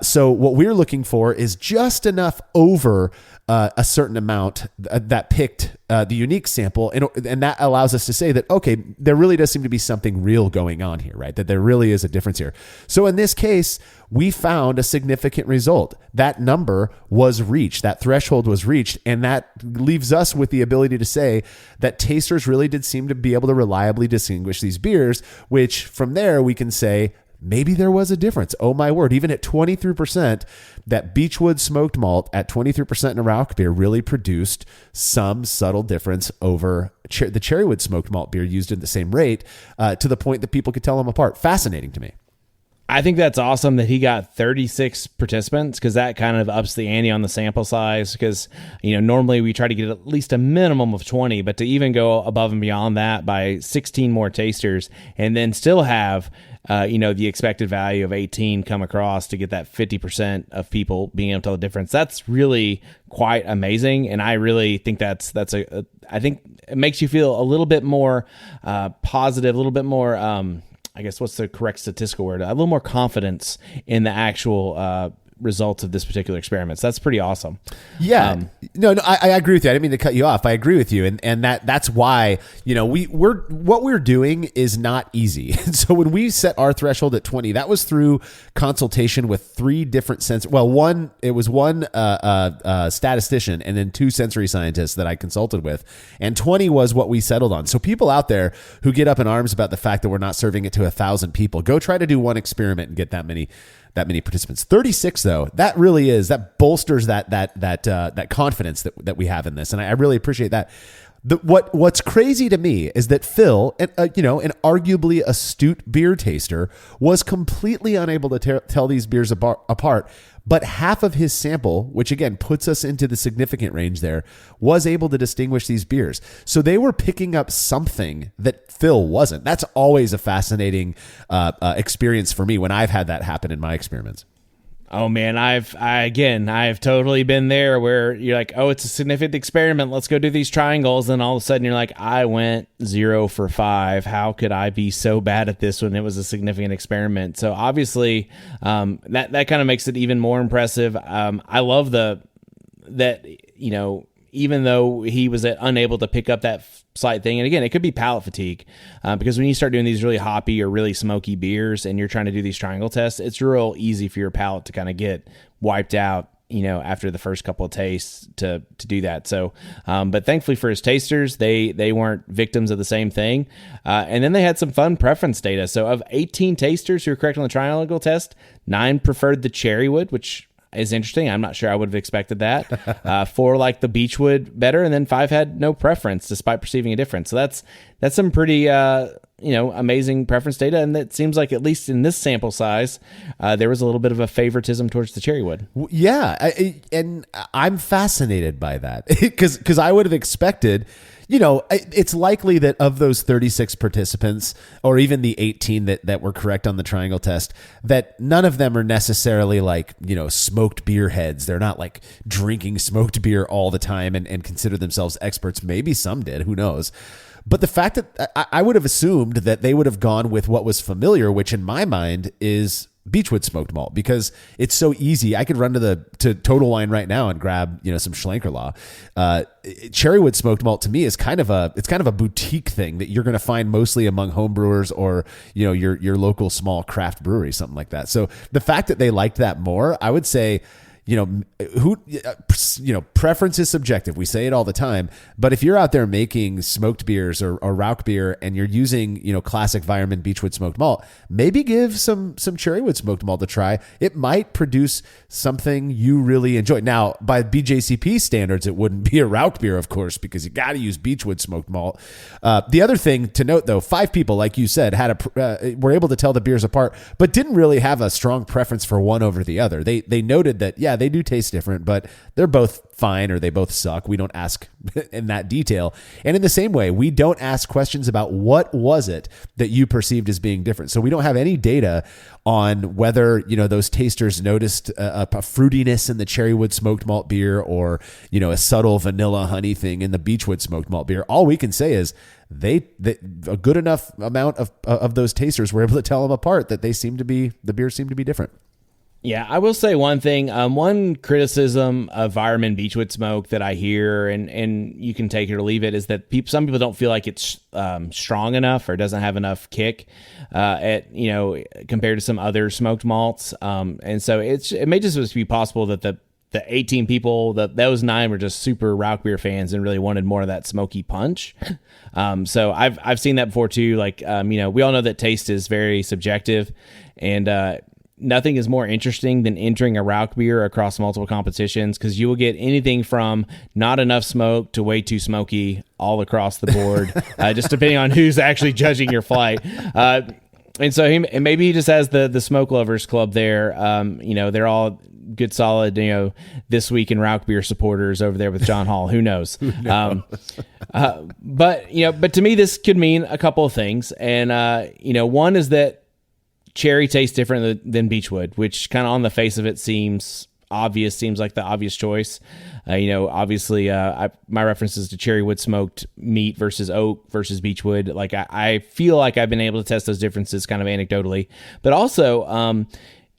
So what we're looking for is just enough over a certain amount that picked the unique sample. And that allows us to say that, okay, there really does seem to be something real going on here, right? That there really is a difference here. So in this case, we found a significant result. That number was reached, that threshold was reached, and that leaves us with the ability to say that tasters really did seem to be able to reliably distinguish these beers, which from there we can say, maybe there was a difference. Oh my word. Even at 23%, that Beechwood smoked malt at 23% in a Rauch beer really produced some subtle difference over the Cherrywood smoked malt beer used at the same rate to the point that people could tell them apart. Fascinating to me. I think that's awesome that he got 36 participants because that kind of ups the ante on the sample size because, normally we try to get at least a minimum of 20, but to even go above and beyond that by 16 more tasters and then still have the expected value of 18 come across to get that 50% of people being able to tell the difference. That's really quite amazing. And I really think I think it makes you feel a little bit more positive, a little bit more, I guess what's the correct statistical word? A little more confidence in the actual results of this particular experiment. So that's pretty awesome. Yeah. No, I agree with you. I didn't mean to cut you off. I agree with you. And that's why, what we're doing is not easy. And so when we set our threshold at 20, that was through consultation with 3 different sensors. Well, one statistician and then 2 sensory scientists that I consulted with. And 20 was what we settled on. So people out there who get up in arms about the fact that we're not serving it to 1,000 people, go try to do one experiment and get that many participants. 36 though, that bolsters that confidence that we have in this. And I really appreciate that. What's crazy to me is that Phil, an arguably astute beer taster, was completely unable to tell these beers apart. But half of his sample, which again puts us into the significant range there, was able to distinguish these beers. So they were picking up something that Phil wasn't. That's always a fascinating experience for me when I've had that happen in my experiments. Oh man, I've totally been there where you're like, oh, it's a significant experiment. Let's go do these triangles. And all of a sudden you're like, I went 0 for 5. How could I be so bad at this when it was a significant experiment? So obviously, that kind of makes it even more impressive. I love even though he was unable to pick up that slight thing, and again, it could be palate fatigue, because when you start doing these really hoppy or really smoky beers and you're trying to do these triangle tests, it's real easy for your palate to kind of get wiped out, after the first couple of tastes to do that. So, but thankfully for his tasters, they weren't victims of the same thing. And then they had some fun preference data. So of 18 tasters who were correct on the triangle test, 9 preferred the Cherrywood, which is interesting. I'm not sure I would have expected that. 4 like the Beechwood better, and then 5 had no preference despite perceiving a difference. So that's some pretty amazing preference data, and it seems like at least in this sample size, there was a little bit of a favoritism towards the Cherrywood. Yeah, and I'm fascinated by that because I would have expected, it's likely that of those 36 participants, or even the 18 that were correct on the triangle test, that none of them are necessarily like, smoked beer heads. They're not like drinking smoked beer all the time and consider themselves experts. Maybe some did, who knows? But the fact that I would have assumed that they would have gone with what was familiar, which in my mind is Beechwood smoked malt, because it's so easy. I could run to Total Wine right now and grab some Schlenkerla. Cherrywood smoked malt to me is kind of a boutique thing that you're going to find mostly among home brewers or your local small craft brewery, something like that. So the fact that they liked that more, I would say, preference is subjective. We say it all the time, but if you're out there making smoked beers or Rauch beer and you're using, classic Weyermann Beechwood smoked malt, maybe give some Cherrywood smoked malt a try. It might produce something you really enjoy. Now, by BJCP standards, it wouldn't be a Rauch beer, of course, because you got to use Beechwood smoked malt. The other thing to note, though, 5 people, like you said, were able to tell the beers apart, but didn't really have a strong preference for one over the other. They noted that, yeah, they do taste different, but they're both fine or they both suck. We don't ask in that detail. And in the same way, we don't ask questions about what was it that you perceived as being different. So we don't have any data on whether, those tasters noticed a fruitiness in the Cherrywood smoked malt beer or, a subtle vanilla honey thing in the Beechwood smoked malt beer. All we can say is a good enough amount of those tasters were able to tell them apart that the beers seem to be different. Yeah, I will say one thing. One criticism of Weyermann Beechwood smoke that I hear, and you can take it or leave it, is that some people don't feel like it's strong enough or doesn't have enough kick compared to some other smoked malts. And so it may just be possible that the 18 people, those 9 were just super Rauch beer fans and really wanted more of that smoky punch. So I've seen that before too. Like we all know that taste is very subjective, and nothing is more interesting than entering a Rauch beer across multiple competitions, because you will get anything from not enough smoke to way too smoky all across the board, just depending on who's actually judging your flight. And so maybe he just has the smoke lovers club there. They're all good, solid, this week in Rauch beer supporters over there with John Hall. Who knows? But to me, this could mean a couple of things. And, one is that cherry tastes different than Beechwood, which kind of on the face of it seems like the obvious choice. Obviously, my references to Cherrywood smoked meat versus oak versus Beechwood. Like I feel like I've been able to test those differences kind of anecdotally, but also,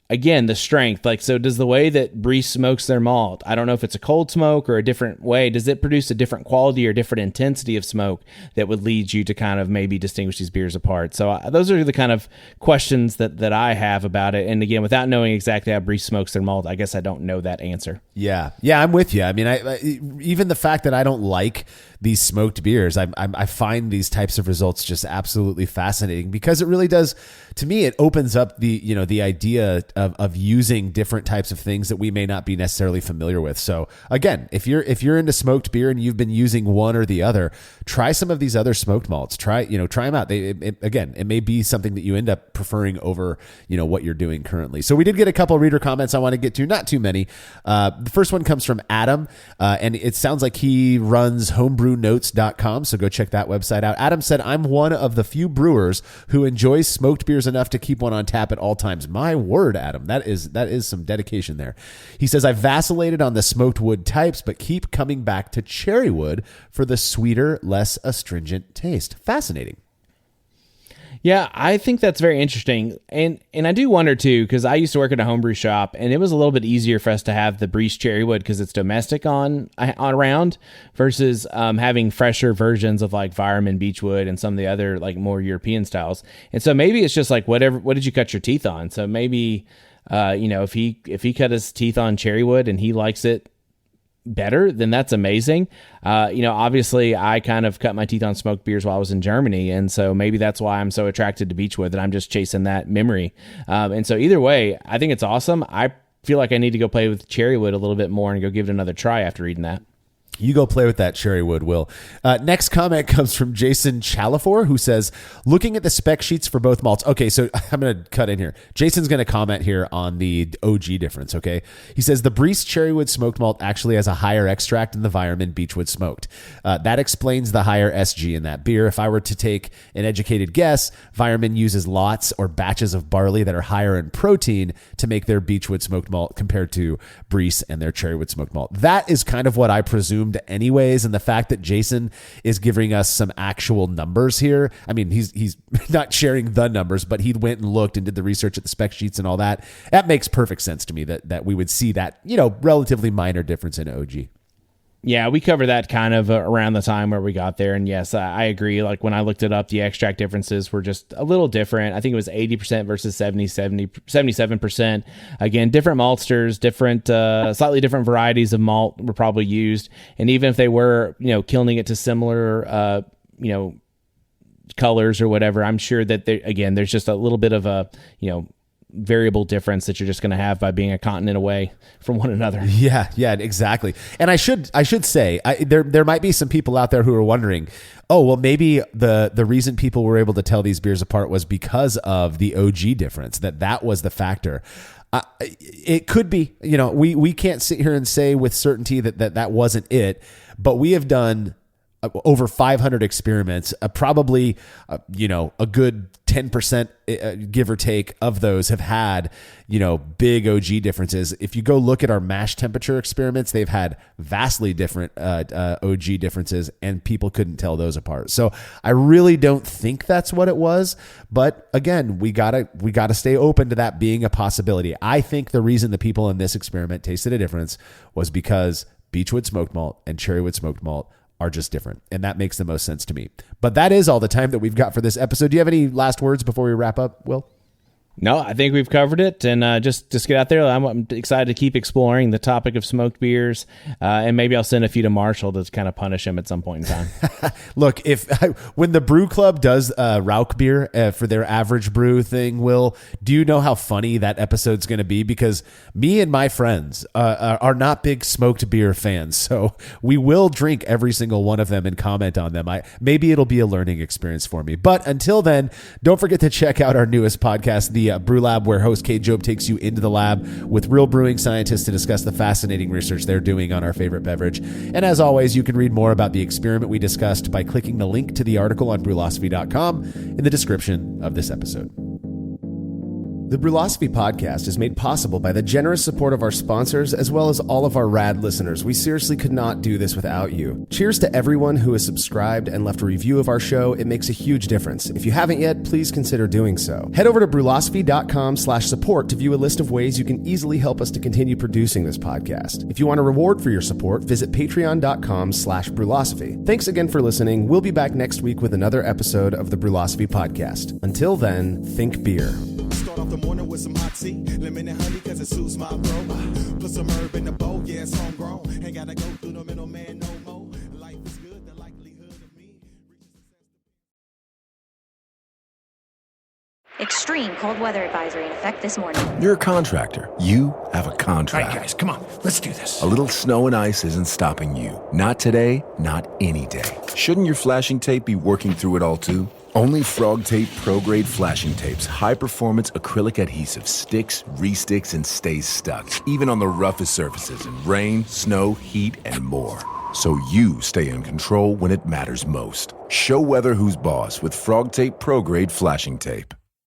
again, the strength. Like, so does the way that Brie smokes their malt, I don't know if it's a cold smoke or a different way, does it produce a different quality or different intensity of smoke that would lead you to kind of maybe distinguish these beers apart? So those are the kind of questions that I have about it. And again, without knowing exactly how Brie smokes their malt, I guess I don't know that answer. Yeah, I'm with you. I mean, I even the fact that I don't like these smoked beers, I find these types of results just absolutely fascinating, because it really does, to me, it opens up the idea of using different types of things that we may not be necessarily familiar with. So again, if you're into smoked beer and you've been using one or the other, try some of these other smoked malts. Try them out. It may be something that you end up preferring over what you're doing currently. So we did get a couple reader comments I want to get to, not too many. The first one comes from Adam, and it sounds like he runs homebrewnotes.com, so go check that website out. Adam said, "I'm one of the few brewers who enjoys smoked beers enough to keep one on tap at all times." My word, Adam, that is some dedication there. He says, "I've vacillated on the smoked wood types, but keep coming back to Cherrywood for the sweeter, less astringent taste." Fascinating. Yeah, I think that's very interesting. And I do wonder, too, because I used to work at a homebrew shop, and it was a little bit easier for us to have the Breeze Cherrywood because it's domestic on around versus having fresher versions of like Weyermann Beechwood and some of the other like more European styles. And so maybe it's just like what did you cut your teeth on? So maybe, if he cut his teeth on Cherrywood and he likes it better, then that's amazing. Obviously I kind of cut my teeth on smoked beers while I was in Germany, and so maybe that's why I'm so attracted to Beechwood, that I'm just chasing that memory. And so either way, I think it's awesome. I feel like I need to go play with Cherrywood a little bit more and go give it another try after reading that. You go play with that Cherrywood, Will. Next comment comes from Jason Chalafor, who says, looking at the spec sheets for both malts. Okay, so I'm going to cut in here. Jason's going to comment here on the OG difference, okay? He says, the Breeze Cherrywood smoked malt actually has a higher extract than the Vireman Beechwood smoked. That explains the higher SG in that beer. If I were to take an educated guess, Vireman uses lots or batches of barley that are higher in protein to make their Beechwood smoked malt compared to Breeze and their Cherrywood smoked malt. That is kind of what I presume anyways, and the fact that Jason is giving us some actual numbers here. I mean, he's not sharing the numbers, but he went and looked and did the research at the spec sheets and all that. That makes perfect sense to me that we would see that, relatively minor difference in OG. Yeah, we covered that kind of around the time where we got there. And yes, I agree. Like when I looked it up, the extract differences were just a little different. I think it was 80% versus 77%. Again, different maltsters, slightly different varieties of malt were probably used. And even if they were, kilning it to similar, colors or whatever, I'm sure that there's just a little bit of a, variable difference that you're just going to have by being a continent away from one another. Yeah, exactly. And I should say, there might be some people out there who are wondering, oh, well, maybe the reason people were able to tell these beers apart was because of the OG difference, that was the factor. It could be, we can't sit here and say with certainty that wasn't it, but we have done over 500 experiments, probably, a good 10%, give or take, of those have had, big OG differences. If you go look at our mash temperature experiments, they've had vastly different OG differences, and people couldn't tell those apart. So I really don't think that's what it was. But again, we gotta stay open to that being a possibility. I think the reason the people in this experiment tasted a difference was because Beechwood smoked malt and Cherrywood smoked malt are just different. And that makes the most sense to me. But that is all the time that we've got for this episode. Do you have any last words before we wrap up, Will? No, I think we've covered it, and just get out there. I'm excited to keep exploring the topic of smoked beers, and maybe I'll send a few to Marshall to kind of punish him at some point in time. Look, when the Brew Club does Rauch beer for their average brew thing, Will, do you know how funny that episode's going to be? Because me and my friends are not big smoked beer fans, so we will drink every single one of them and comment on them. Maybe it'll be a learning experience for me. But until then, don't forget to check out our newest podcast, the Brew Lab, where host Kate Job takes you into the lab with real brewing scientists to discuss the fascinating research they're doing on our favorite beverage. And as always, you can read more about the experiment we discussed by clicking the link to the article on brewlosophy.com in the description of this episode. The Brewlosophy podcast is made possible by the generous support of our sponsors, as well as all of our rad listeners. We seriously could not do this without you. Cheers to everyone who has subscribed and left a review of our show. It makes a huge difference. If you haven't yet, please consider doing so. Head over to brewlosophy.com/support to view a list of ways you can easily help us to continue producing this podcast. If you want a reward for your support, visit patreon.com/brewlosophy. Thanks again for listening. We'll be back next week with another episode of the Brewlosophy podcast. Until then, think beer. Start off the morning with some hot tea, lemon and honey cause it suits my bro. Put some herb in the bowl, yeah, it's homegrown. Ain't gotta go through the middleman no more. Life is good, the likelihood of me. Extreme cold weather advisory in effect this morning. You're a contractor. You have a contract. All right, guys, come on. Let's do this. A little snow and ice isn't stopping you. Not today, not any day. Shouldn't your flashing tape be working through it all too? Only Frog Tape Pro Grade Flashing Tape's high-performance acrylic adhesive sticks, resticks, and stays stuck, even on the roughest surfaces in rain, snow, heat, and more. So you stay in control when it matters most. Show weather who's boss with Frog Tape Pro Grade Flashing Tape.